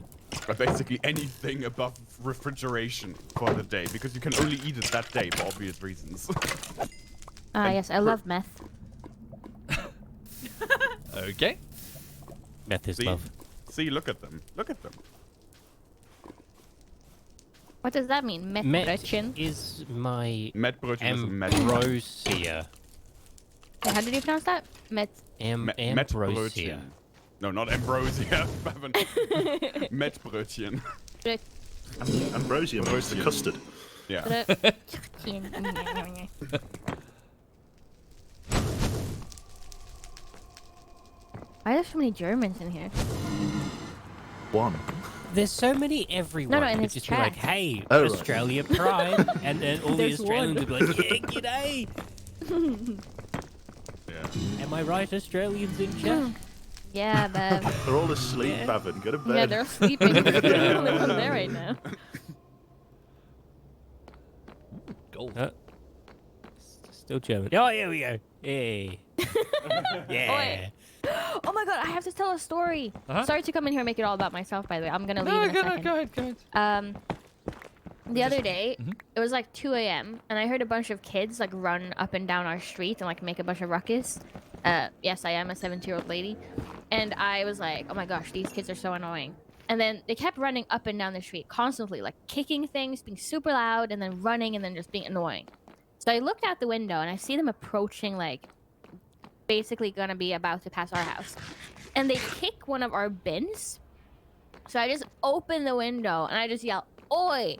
Basically anything above refrigeration for the day, because you can only eat it that day for obvious reasons. Yes, I love meth. Okay. Meth is See? love. See, look at them. Look at them. What does that mean? Meth Met Gretchen? is my Metbrötchen is a met. ambrosia. How did you pronounce that? Meth. Ambrosia. Metbrötchen. No, not ambrosia. Metbrötchen. Ambrosia makes the custard. Yeah. Why are there so many Germans in here? One. There's so many everyone and could it's just be like, chat. hey, Oh, right. Australia Pride, and then all the There's Australians one. would be like, yeah, g'day. Yeah. Am I right, Australians in chat? Yeah, Bev. They're all asleep, Yeah. Bavin. Go to bed. Yeah, they're sleeping. They're the only one there right now. Gold. Still German. Oh, here we go. Hey. Yeah. Oh my god, I have to tell a story. Uh-huh. Sorry to come in here and make it all about myself, by the way. I'm gonna leave in a second. Go ahead. The other day, Mhm. it was like 2 a.m. and I heard a bunch of kids like run up and down our street and like make a bunch of ruckus. Yes, I am a 70-year-old lady. And I was like, oh my gosh, these kids are so annoying. And then they kept running up and down the street constantly, like kicking things, being super loud, and then running and then just being annoying. So I looked out the window and I see them approaching, like basically gonna be about to pass our house. And they kick one of our bins. So I just open the window and I just yell, "Oi!"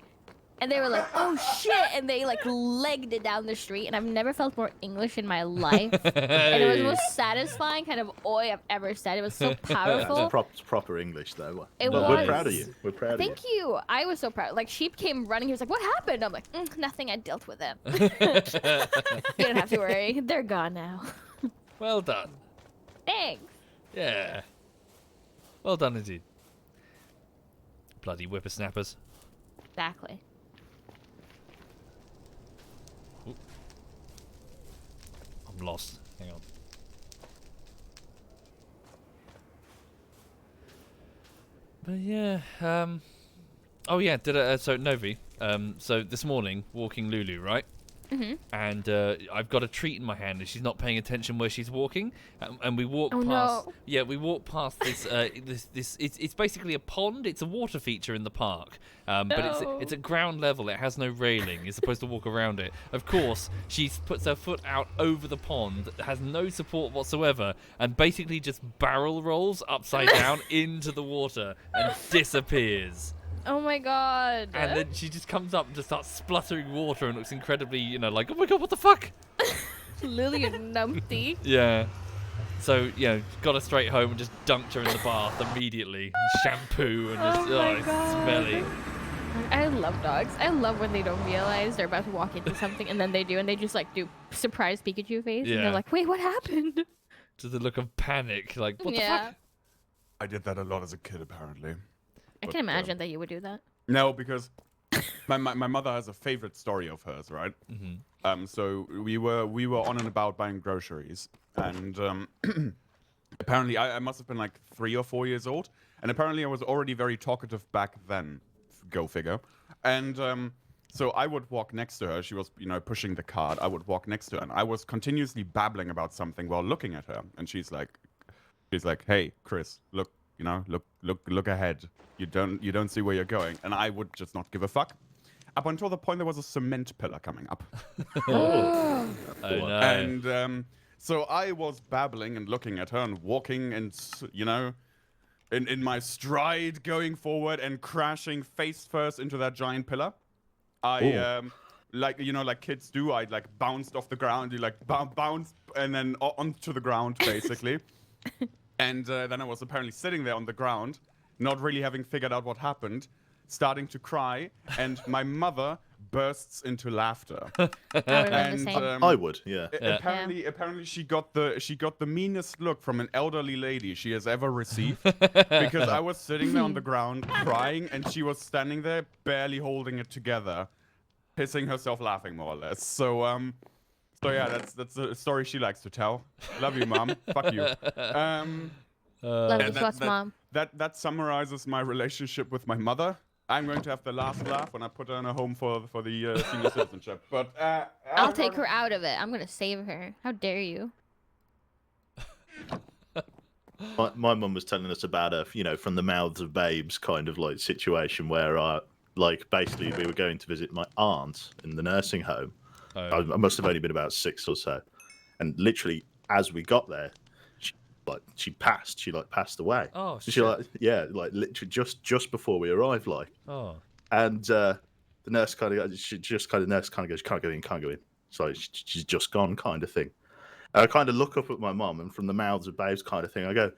And they were like, "Oh shit!" And they like legged it down the street. And I've never felt more English in my life. And it was the most satisfying kind of "oi" I've ever said. It was so powerful. It's proper English, though. It But was. We're proud of you. We're proud of you. Thank you. I was so proud. Like Sheep came running. He was like, "What happened?" I'm like, "Nothing. I dealt with them." You don't have to worry. They're gone now. Well done. Thanks. Yeah. Well done indeed. Bloody whippersnappers. Exactly. I'm lost. Hang on. But yeah, oh yeah, so Novi, so this morning, walking Lulu, right? Mm-hmm. And I've got a treat in my hand, and she's not paying attention where she's walking. And we walk past. No. Yeah, we walk past this. It's basically a pond. It's a water feature in the park. But No. it's at ground level. It has no railing. You're supposed to walk around it. Of course, she puts her foot out over the pond, has no support whatsoever, and basically just barrel rolls upside down into the water and disappears. Oh my god. And then she just comes up and just starts spluttering water and looks incredibly, like, oh my god, what the fuck? Lily and numpty. Yeah. So, got her straight home and just dunked her in the bath immediately. Shampoo and just, Oh my it's God. smelly. I love dogs. I love when they don't realize they're about to walk into something and then they do, and they just like do surprise Pikachu face. And Yeah. they're like, wait, what happened? Just the look of panic, like, what the fuck? I did that a lot as a kid, apparently. I But, can imagine that you would do that. No, because my mother has a favorite story of hers, right? Mm-hmm. So we were on and about buying groceries, and apparently I must have been like 3 or 4 years old, and apparently I was already very talkative back then. Go figure. And so I would walk next to her. She was, pushing the cart. I would walk next to her, and I was continuously babbling about something while looking at her. And she's like, "Hey, Chris, look, look ahead. You don't see where you're going." And I would just not give a fuck. Up until the point there was a cement pillar coming up. Oh no. And so I was babbling and looking at her and walking and, in my stride going forward and crashing face first into that giant pillar. I, like kids do, I like bounced off the ground. You like bounced and then onto the ground, basically. And then I was apparently sitting there on the ground, not really having figured out what happened, starting to cry, and my mother bursts into laughter. I would have done the same. I would, yeah. Apparently, she got the meanest look from an elderly lady she has ever received, because I was sitting there on the ground crying, and she was standing there barely holding it together, pissing herself laughing more or less. So yeah, that's a story she likes to tell. Love you, Mom. Fuck you. Love you, and plus, Mom. That summarizes my relationship with my mother. I'm going to have the last laugh when I put her in a home for the senior citizenship. But I'll take her out of it. I'm gonna save her. How dare you? My mum was telling us about a, from the mouths of babes kind of like situation where basically we were going to visit my aunt in the nursing home. I must have only been about 6 or so, and literally as we got there, she passed away. Oh shit. She literally just before we arrived, Oh. and the nurse kind of goes, "You can't go in." So she's just gone, kind of thing. I kind of look up at my mum, and from the mouths of babes kind of thing, I go,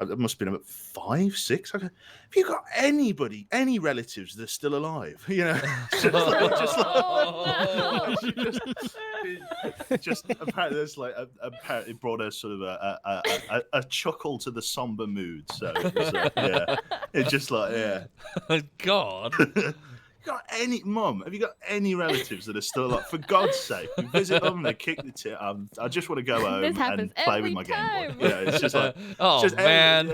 it must have been about 5, 6. I go, have you got anybody, any relatives that are still alive? You know, just apparently there's like apparently brought a sort of a chuckle to the somber mood. So it was, yeah, it's just like God. Got any mum? Have you got any relatives that are still alive? For God's sake, we visit them, they kick the tit. I just want to go home and play with my Game Boy. Yeah, it's just like, oh just man,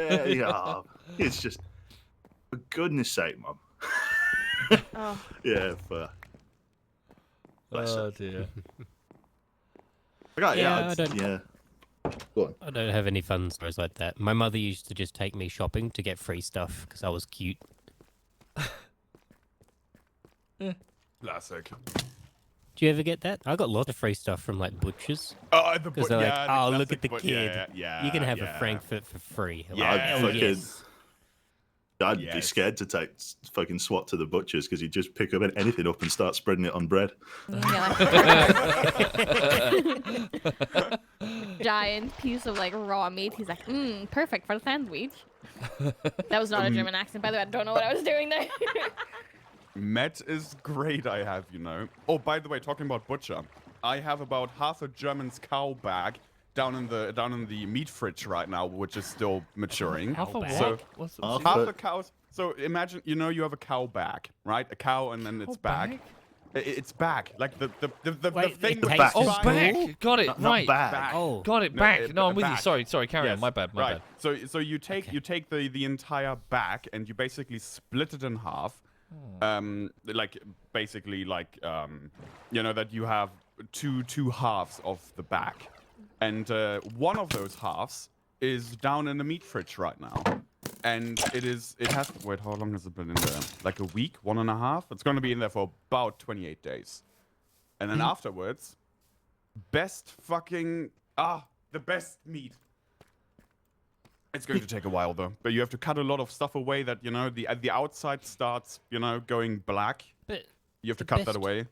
it's just for goodness sake, mum. Oh. Yeah, for oh dear. I don't have any fun stories like that. My mother used to just take me shopping to get free stuff because I was cute. Classic. Do you ever get that? I got lots of free stuff from like butchers. Oh, Because they're like, oh, look at the kid. You can have a Frankfurt for free. Yeah, I'd be scared to take fucking SWAT to the butchers because he'd just pick up anything up and start spreading it on bread. Giant piece of like raw meat. He's like, perfect for the sandwich. That was not a German accent, by the way. I don't know what I was doing there. Met is great, I have, you know. Oh, by the way, talking about butcher, I have about half a German's cow bag down in the meat fridge right now, which is still maturing. Half a So what? half the cows. So imagine, you know, you have a cow bag, right? A cow and then its bag. It's bag, like the thing. back. Oh, back. Got it. Not right. bag. Oh. Got it. Back. No, I'm with you. Sorry. Carry on. Yes, My bad. My right. bad. So you take the entire bag and you basically split it in half. Like basically like you know that you have two halves of the bag, and one of those halves is down in the meat fridge right now, and it has wait, how long has it been in there? Like a week, 1.5. It's going to be in there for about 28 days, and then afterwards, the best meat. It's going to take a while though, but you have to cut a lot of stuff away that, you know, the outside starts, you know, going black. But You have to cut that away.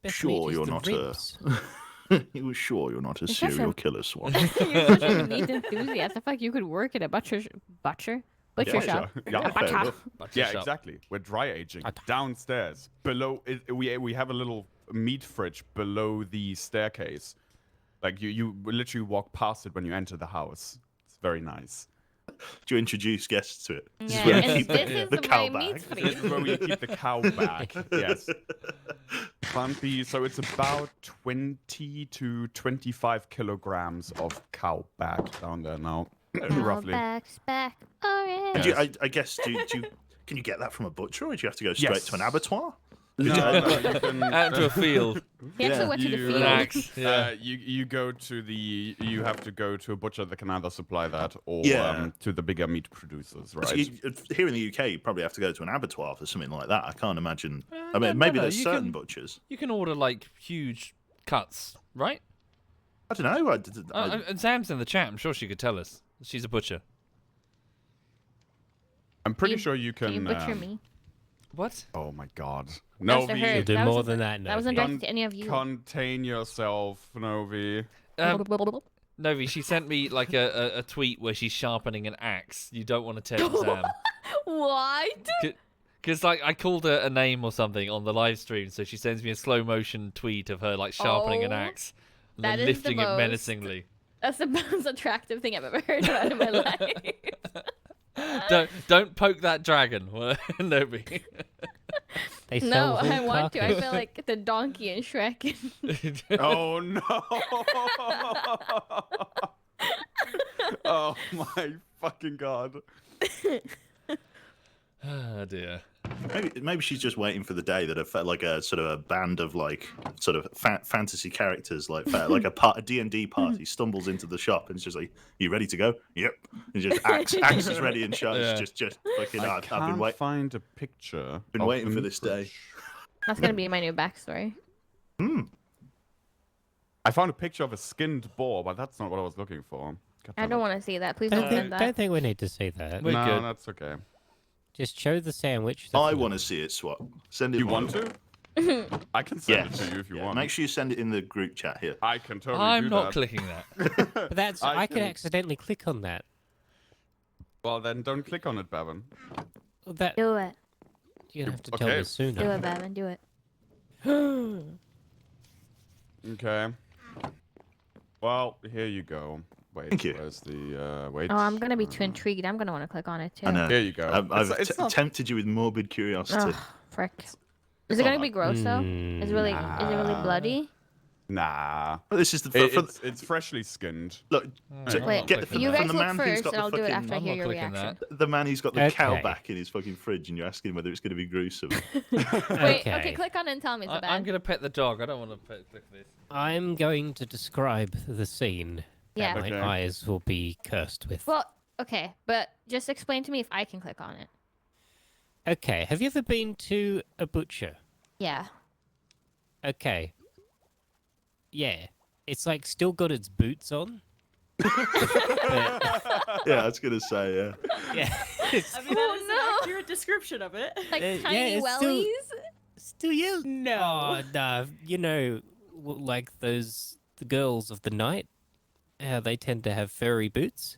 Sure, you're not you were sure you're not a It's just serial a- killer, Swan. You're such a meat enthusiast. I feel like you could work at a butcher shop. Sure. A Yeah, fair butcher. enough. Yeah, shop. exactly. We're dry aging downstairs. Below, we have a little meat fridge below the staircase. Like you literally walk past it when you enter the house. It's very nice. Do you introduce guests to it? Yeah, where we and keep this is the cow my meat bag. fridge. This is where we keep the cow back. Yes. Bumpy. So it's about 20 to 25 kilograms of cow back down there now, roughly. Back. Oh, And yeah. I guess can you get that from a butcher, or do you have to go straight to an abattoir? No, you can, Out into a field. He actually went to the you- With field. an axe. Yeah. You have to go to a butcher that can either supply that or Yeah. to the bigger meat producers, So right? here in the UK, you probably have to go to an abattoir for something like that. I can't imagine. I no, mean, maybe no, there's you certain can- butchers. You can order like huge cuts, right? I don't know. And Sam's in the chat. I'm sure she could tell us. She's a butcher. I'm pretty You- sure you Can can. you butcher me? What? Oh my god. That's to Novi, her. You'll do That more wasn't- than that, That wasn't Novi. directed to any of you. contain yourself, Novi. Novi, she sent me like a tweet where she's sharpening an axe. You don't want to tell Sam. What? Because like I called her a name or something on the live stream, so she sends me a slow motion tweet of her like sharpening an Oh, axe and that then is the lifting it most- menacingly. That's the most attractive thing I've ever heard about in my life. Don't poke that dragon, Novi. They No, sell I whole want to. I carcass. feel like the donkey in Shrek. Oh no! Oh my fucking god! Oh dear. Maybe she's just waiting for the day that like a sort of a band of like sort of fantasy characters, like a D&D party stumbles into the shop and it's just like, "You ready to go?" Yep. And just axe is ready and shot. Yeah. Just fucking. I I've can't been find a picture. Been of waiting the for this day. fridge. That's gonna be my new backstory. I found a picture of a skinned boar, but that's not what I was looking for. God I damn don't it. want to see that. Please Don't don't think, send don't that. think we need to see that. We're No, good. that's okay. Just show the sandwich. that's I enough. want to see it, Swat. Send it. You my want way. to? I can send Yes. it to you if you Yeah, want. make sure you send it in the group chat here. I can totally I'm do not that. clicking that. But that's I could accidentally click on that. Well, then don't click on it, Bevan. Well, that Do it. you're gonna have to tell Okay. me sooner. Do it, Bevan. Do it. Okay. Well, here you go. Wait, Thank you. where's the wait? Oh, I'm gonna be too intrigued. I'm gonna want to click on it too. I know. Here you go. I've tempted you with morbid curiosity. Ugh, frick. Is it gonna be gross though? Mm, Is it really bloody? Nah. But this is the It's freshly skinned. look. Wait, Get the, you from guys the look man who's first, got and I'll the do it fucking after I I'm hear not your clicking reaction. the man who's got the cow Okay. back in his fucking fridge, and you're asking him whether it's going to be gruesome. Wait, okay, Okay. click on it and tell me it's bad. I'm gonna pet the dog. I don't want to click this. I'm going to describe the scene Yeah. that my Okay. eyes will be cursed with. Well, okay, but just explain to me if I can click on it. Okay, have you ever been to a butcher? Yeah. Okay. Yeah. It's like still got its boots on. But, Yeah, I was going to say, yeah. yeah. I mean, that is an accurate description of it. Like yeah, tiny it's still- wellies. Still you? No. Oh, nah. You know, like the girls of the night, how they tend to have furry boots.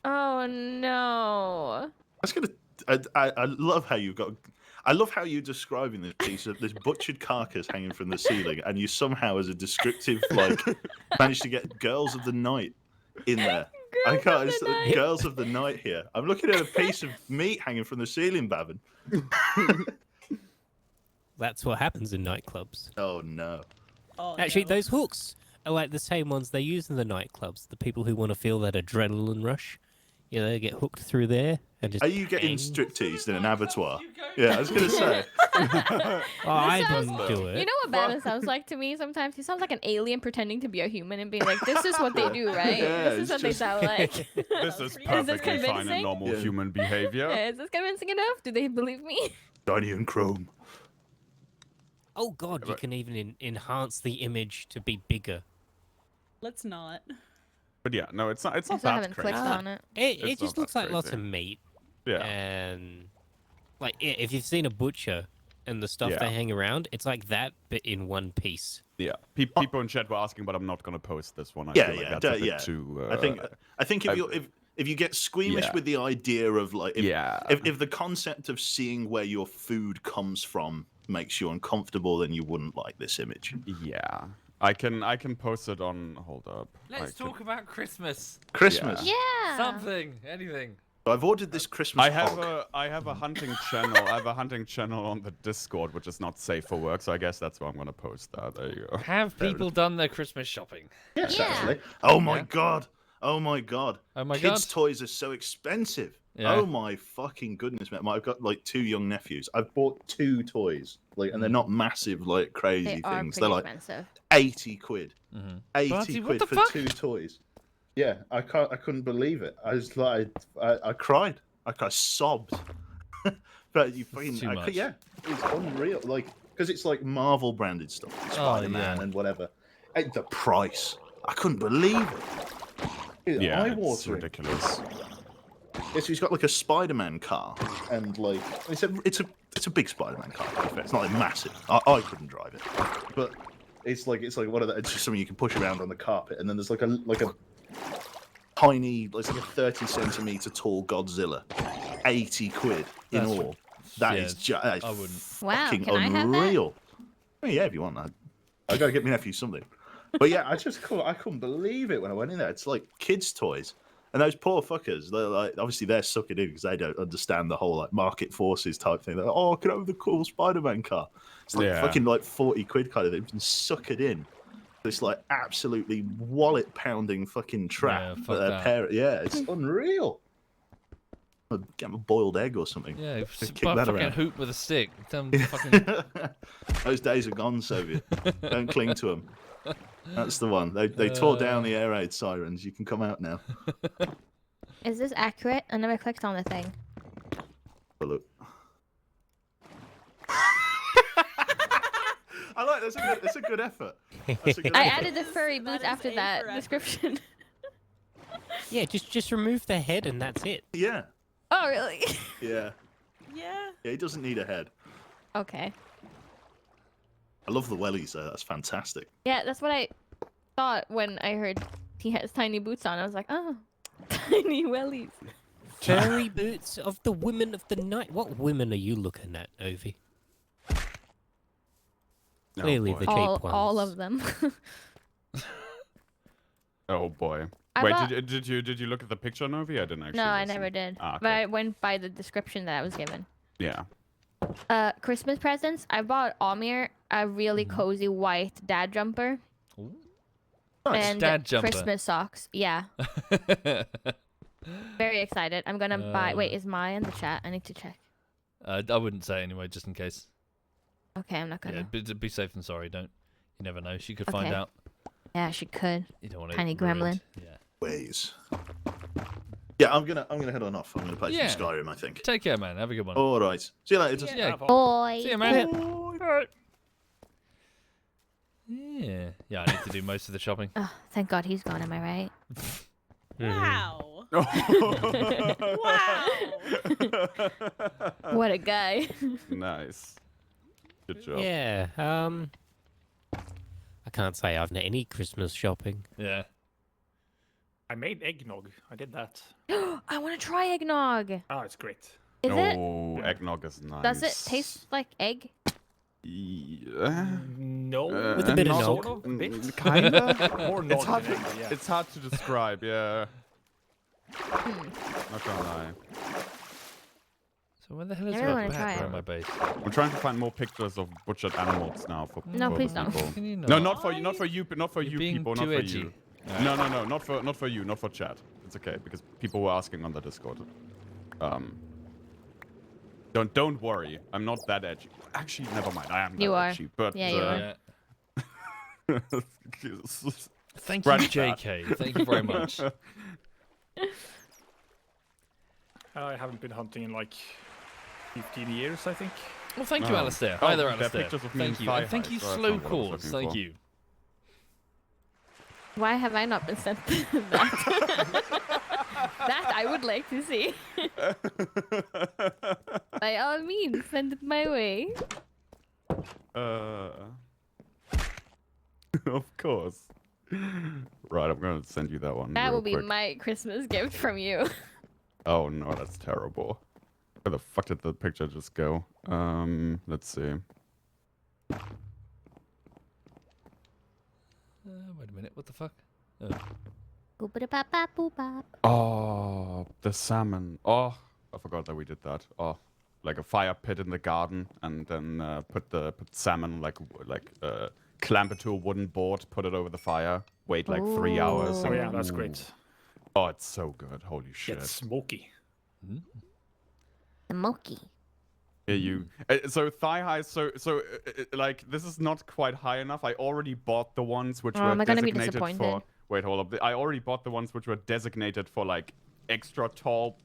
Oh no. I was going to. I love how you've got. I love how you're describing this piece of this butchered carcass hanging from the ceiling, and you somehow, as a descriptive, like, managed to get girls of the night in there. I can't. It's girls of the night here. I'm looking at a piece of meat hanging from the ceiling, Bavin. That's what happens in nightclubs. Oh no. Oh, Actually, no. those hooks are like the same ones they use in the nightclubs. The people who want to feel that adrenaline rush, you know, they get hooked through there and just. Are you getting bang. strip-teased in an abattoir? Yeah, I was going to say. Oh, I sounds- didn't do it. You know what Batman sounds like to me sometimes? He sounds like an alien pretending to be a human and being like, this is what they do, right? Yeah, this is it's what they just- sound like. This is Is this perfectly fine and convincing? normal Yeah. human behavior. Is this convincing enough? Do they believe me? Shiny and chrome. Oh god, you can even enhance the image to be bigger. Let's not. But yeah, no, it's not. It's I not still that haven't crazy. clicked on it. It It's just not looks that like lots crazy. of meat, Yeah. and like if you've seen a butcher and the stuff Yeah. they hang around, it's like that, but in one piece. Yeah. People in chat were asking, but I'm not gonna post this one. I Yeah, feel like yeah, that's a bit yeah. too. I think if you get squeamish Yeah. with the idea of like Yeah. if the concept of seeing where your food comes from makes you uncomfortable, then you wouldn't like this image. Yeah. I can post it on. Hold up. Let's talk about Christmas. Christmas. Yeah. Something, anything. I've ordered this Christmas I have hog. I have a hunting channel. I have a hunting channel on the Discord, which is not safe for work. So I guess that's where I'm gonna post that. There you go. Have people done their Christmas shopping? Yes, Yeah. actually. Oh my Yeah. god. Oh my god. Oh my Kids' god. toys are so expensive. Yeah. Oh my fucking goodness, man. I've got like 2 young nephews. I've bought 2 toys, like, and they're not massive, like crazy They are things. pretty They're like expensive. 80 quid. Mm-hmm. 80 Bloody, what quid the for fuck? 2 toys. Yeah, I couldn't believe it. I was like, I cried. I sobbed. But you fucking, too much. yeah, it's unreal. Like, because it's like Marvel branded stuff, Spider-Man yeah. and whatever. And the price, I couldn't believe it. Yeah, it's Eye-watering. ridiculous. Yeah, so he's got like a Spider-Man car, and like it's a big Spider-Man car. To be fair. It's not like massive. I couldn't drive it, but it's like one of the. It's just something you can push around on the carpet, and then there's like a tiny, it's like a 30-centimeter tall Godzilla, 80 quid in That's all. That yeah, is just I wouldn't. Wow, fucking can I have that? unreal. I mean, yeah, if you want that, I gotta get my nephew something. But yeah, I couldn't believe it when I went in there. It's like kids' toys. And those poor fuckers, they're like, obviously they're sucking in because they don't understand the whole like market forces type thing. They're like, oh, can I have the cool Spider-Man car? It's like Yeah. fucking like 40 quid kind of thing. And suck it in. This like absolutely wallet pounding fucking trap. Yeah, that fuck their that. yeah, it's unreal. I'd get them a boiled egg or something. Yeah, Just kick buy a that fucking around. hoop with a stick. Tell 'em fucking Those days are gone, Soviet. Don't cling to them. That's the one. They tore down the air raid sirens. You can come out now. Is this accurate? I never clicked on the thing. Oh, look. I like that's a good effort. That's a good I effort. added the furry boots is after A that for effort. description. Yeah, just remove the head and that's it. Yeah, Oh, really? yeah, Yeah. yeah. He doesn't need a head. Okay. I love the wellies. That's fantastic. Yeah, that's what I thought when I heard he has tiny boots on. I was like, oh, tiny wellies. Furry boots of the women of the night. What women are you looking at, Ovi? Clearly boy. the cheap ones. All of them. Oh boy. I Wait, bought- did you look at the picture, Novi? I didn't actually. No, I listen. never did. Ah, But okay. I went by the description that I was given. Yeah. Christmas presents. I bought Amir a really cozy white dad jumper. Ooh. And Dad jumper. Christmas socks. Yeah. Very excited. I'm gonna buy. Wait, is Maya in the chat? I need to check. I wouldn't say anyway, just in case. Okay, I'm not Yeah, gonna. be safe than sorry. Don't. You never know. She could find Okay. out. Yeah, she could. You don't want to. Tiny gremlin. Yeah. Ways. Yeah, I'm gonna head on off. I'm gonna play Yeah. some Skyrim, I think. Take care, man. Have a good one. All right. See you later. Yeah. Boy. See you, man. Yeah. Yeah, I need to do most of the shopping. Oh, thank God he's gone. Am I right? Wow. Wow. What a guy. Nice. Good job. Yeah, I can't say I've done any Christmas shopping. Yeah. I made eggnog. I did that. I want to try eggnog. Is Oh, it's great. it? Oh, eggnog is nice. Does it taste like egg? Yeah. No. With a bit of not nog. sort of, bit. Kinda. More It's nog hard, than egg, yeah. it's hard to describe, yeah. Not gonna lie. So where the hell is I really my wanna try back it. on my base? I'm trying to find more pictures of butchered animals now for No, for please don't. people. Can you not? No, not for you, not for you, not for You're you being people, too not for edgy. you. No, not for you, not for chat. It's okay because people were asking on the Discord. Don't worry, I'm not that edgy. Actually, never mind. I am that You are. edgy, but Yeah, you are. Yeah. Thank you, Scratch that. JK. Thank you very much. I haven't been hunting in like 15 years, I think. Well, thank you, Oh. Alistair. Oh, Hi there, there are Alistair. pictures of me Thank in you. And thigh thank high, you, so that's Slow not what I was Cause. looking Thank for. you. Why have I not been sent that? That I would like to see. By all means, send it my way. Of course. Right, I'm gonna send you that one. That real will be quick. my Christmas gift from you. Oh no, that's terrible. Where the fuck did the picture just go? Let's see. Wait a minute. What the fuck? Oh. Boop-a-da-bop-bop-boop-bop. Oh, the salmon. Oh, I forgot that we did that. Oh, like a fire pit in the garden, and then put salmon clamp it to a wooden board, put it over the fire, wait like 3 hours. Oh and- yeah, that's Ooh. great. Oh, it's so good. Holy shit. It's smoky. Smoky. Yeah, you. So thigh high. Like this is not quite high enough. I already bought the ones which Oh, were am I gonna be designated for. disappointed? Wait, hold up. I already bought the ones which were designated for like extra tall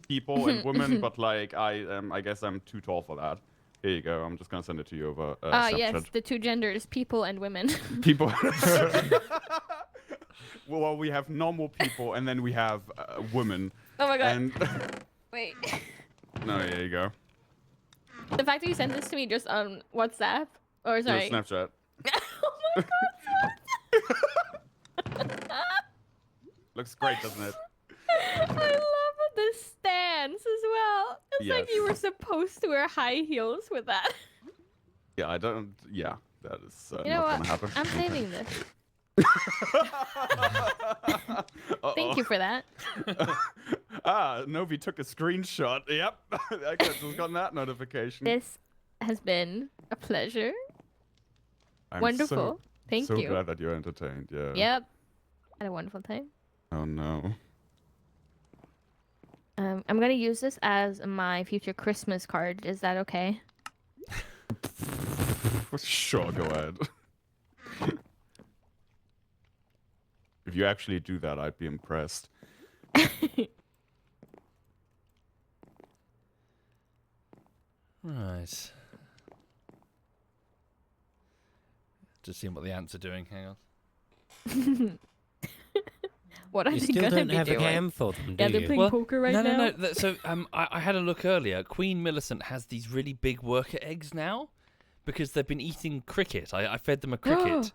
people and women, but like I guess I'm too tall for that. Here you go. I'm just gonna send it to you over Snapchat. Yes, the two genders, people and women. People. Well, we have normal people, and then we have women. Oh my god. And Wait. no, here you go. The fact that you sent this to me just on WhatsApp, or No, sorry. Snapchat. Oh my god. Looks great, doesn't it? I love the stance as well. It's like you Yes. were supposed to wear high heels with that. Yeah, I don't. Yeah, that is You know not what? gonna happen. I'm saving this. Thank you for that. Novi took a screenshot. Yep, I just got that notification. This has been a pleasure. I'm Wonderful. Thank so you. glad that you're entertained. Yeah. Yep. Had a wonderful time. Oh no. I'm gonna use this as my future Christmas card. Is that okay? Sure, go ahead. If you actually do that, I'd be impressed. Right. Just seeing what the ants are doing. Hang on. What are You they still gonna don't be have doing? a cam for them, do Yeah, they're you? playing poker right no, now. No. So I had a look earlier. Queen Millicent has these really big worker eggs now, because they've been eating cricket. I fed them a cricket.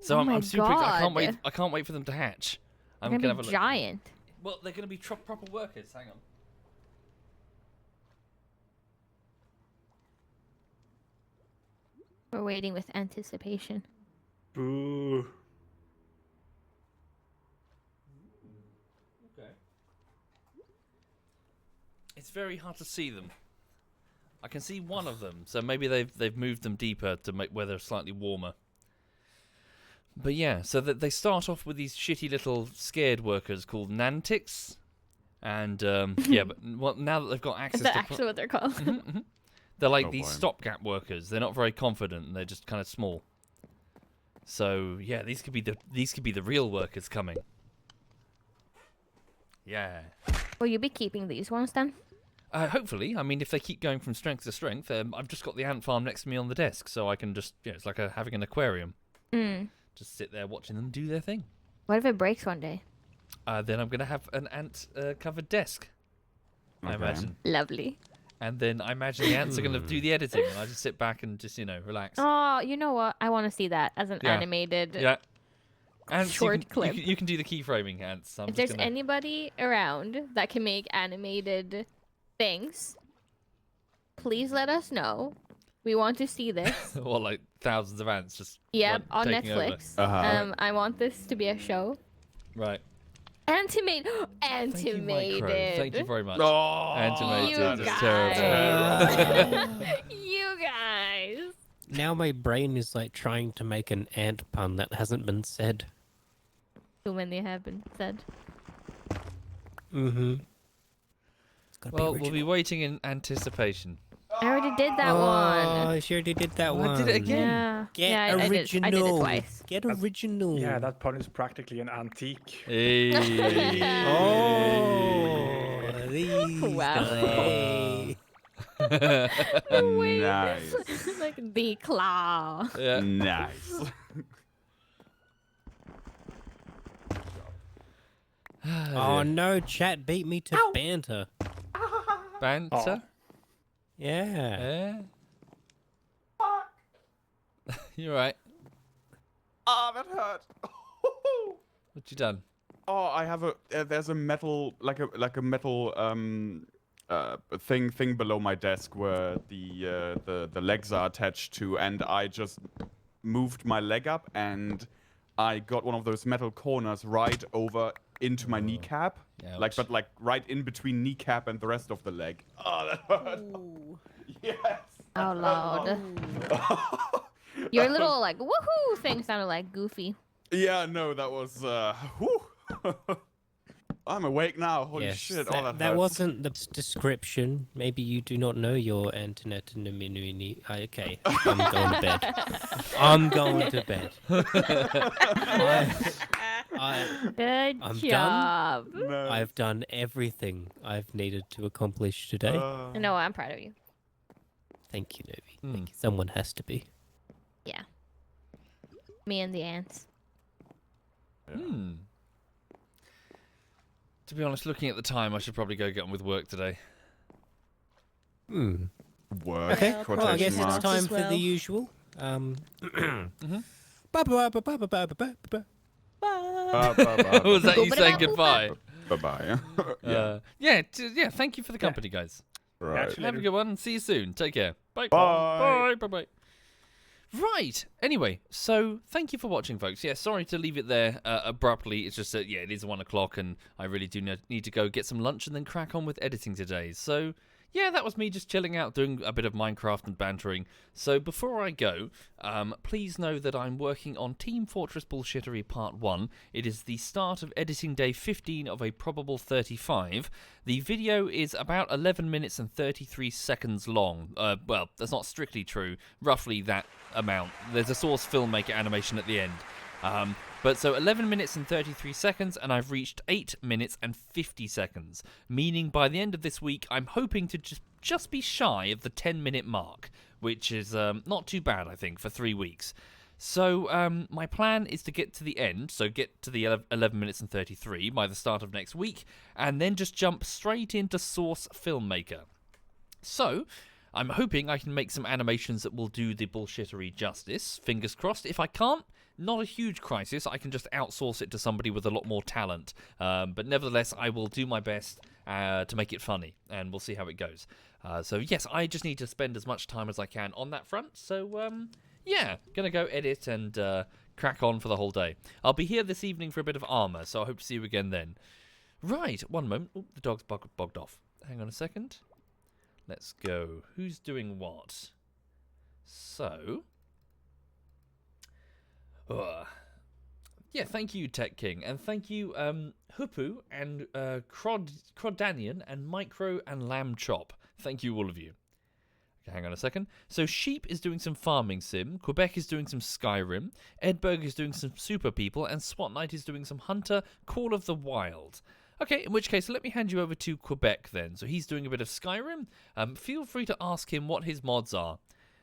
So Oh I'm my super. I can't wait. God. I can't wait for them to hatch. I'm They're gonna gonna have be a look. giant. Well, they're gonna be proper workers. Hang on. We're waiting with anticipation. Boo. Okay. It's very hard to see them. I can see one of them, so maybe they've moved them deeper to make where they're slightly warmer. But yeah, so that they start off with these shitty little scared workers called nantics, and yeah, but now that they've got access Is that to actually what they're called? they're like Oh, these boy. stopgap workers. They're not very confident, and they're just kind of small. So yeah, these could be the real workers coming. Yeah. Will you be keeping these ones then? Hopefully, I mean, if they keep going from strength to strength, I've just got the ant farm next to me on the desk, so I can just, it's like having an aquarium. Mm. Just sit there watching them do their thing. What if it breaks one day? Then I'm going to have an ant-covered desk, I Okay. imagine. Lovely. And then I imagine the ants are going to do the editing, and I just sit back and just, relax. Oh, you know what? I want to see that as an Yeah. animated. Yeah. Ants, Short clip. You can do the keyframing, ants. I'm If just there's gonna... anybody around that can make animated things, please let us know. We want to see this. Well, like thousands of ants just Yep, like, on taking over. Netflix. Uh-huh. I want this to be a show. Right. Animated. Thank you, Micro. Thank you very much. Oh, Animated You is guys. terrible. You guys. Now my brain is like trying to make an ant pun that hasn't been said. Too many have been said. Mm-hmm. Well, we'll be waiting in anticipation. I already did that one. I sure did that Oh, one. I did it again. Yeah. Get yeah, original. I did it twice. Get original. Yeah, that pun is practically an antique. Hey. Oh, these Wow. guys. Nice. Like the claw. Yeah. Nice. Oh no, chat beat me to banter. Banter? Yeah. You're right. Oh, that hurt. What you done? Oh, I have a. There's a metal, like a metal thing below my desk where the legs are attached to, and I just moved my leg up, and I got one of those metal corners right over into my kneecap, Ouch. but right in between kneecap and the rest of the leg. Oh, that hurt. Yes. Oh lord. Your little like woohoo thing sounded like Goofy. Yeah, no, that was. Whew. I'm awake now. Holy Yes, shit! that, Oh, that that hurt. wasn't the description. Maybe you do not know your internet and the okay, I'm going to bed. I'm going to bed. Good I'm job. No. I've done everything I've needed to accomplish today. No, I'm proud of you. Thank you, Novi. Thank you. Someone has to be. Yeah. Me and the ants. To be honest, looking at the time, I should probably go get on with work today. Work. Okay. Quotation Well, I guess marks. it's time as for the well. usual. Was that you saying goodbye? Bye-bye. Yeah, thank you for the company, guys. Right. Actually, Have a good one. See you soon. Take care. Bye. Bye. Bye. Bye. Right. Anyway, so thank you for watching, folks. Yeah, sorry to leave it there abruptly. It's just that, it is 1 o'clock and I really do need to go get some lunch and then crack on with editing today. So, yeah, that was me just chilling out, doing a bit of Minecraft and bantering. So before I go, please know that I'm working on Team Fortress Bullshittery Part 1. It is the start of editing day 15 of a probable 35. The video is about 11 minutes and 33 seconds long. Well, that's not strictly true. Roughly that amount. There's a source filmmaker animation at the end. But so 11 minutes and 33 seconds, and I've reached 8 minutes and 50 seconds, meaning by the end of this week, I'm hoping to just be shy of the 10-minute mark, which is not too bad, I think, for 3 weeks. So my plan is to get to the end, so get to the 11 minutes and 33 by the start of next week, and then just jump straight into Source Filmmaker. So, I'm hoping I can make some animations that will do the bullshittery justice. Fingers crossed. If I can't, not a huge crisis. I can just outsource it to somebody with a lot more talent. But nevertheless, I will do my best to make it funny, and we'll see how it goes. So yes, I just need to spend as much time as I can on that front. So yeah, gonna go edit and crack on for the whole day. I'll be here this evening for a bit of armor, so I hope to see you again then. Right, one moment. Oh, the dog's bogged off. Hang on a second. Let's go. Who's doing what? So, yeah, thank you, Tech King, and thank you, Hupu and Crodanian and Micro and Lamb Chop. Thank you, all of you. Okay, hang on a second. So, Sheep is doing some farming sim, Quebec is doing some Skyrim, Edberg is doing some Super People, and SWAT Knight is doing some Hunter Call of the Wild. Okay, in which case, let me hand you over to Quebec then. So he's doing a bit of Skyrim. Feel free to ask him what his mods are.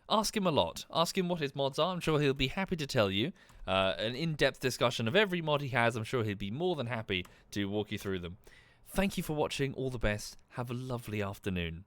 Ask him a lot. Ask him what his mods are. I'm sure he'll be happy to tell you. An in-depth discussion of every mod he has. I'm sure he'll be more than happy to walk you through them. Thank you for watching. All the best. Have a lovely afternoon.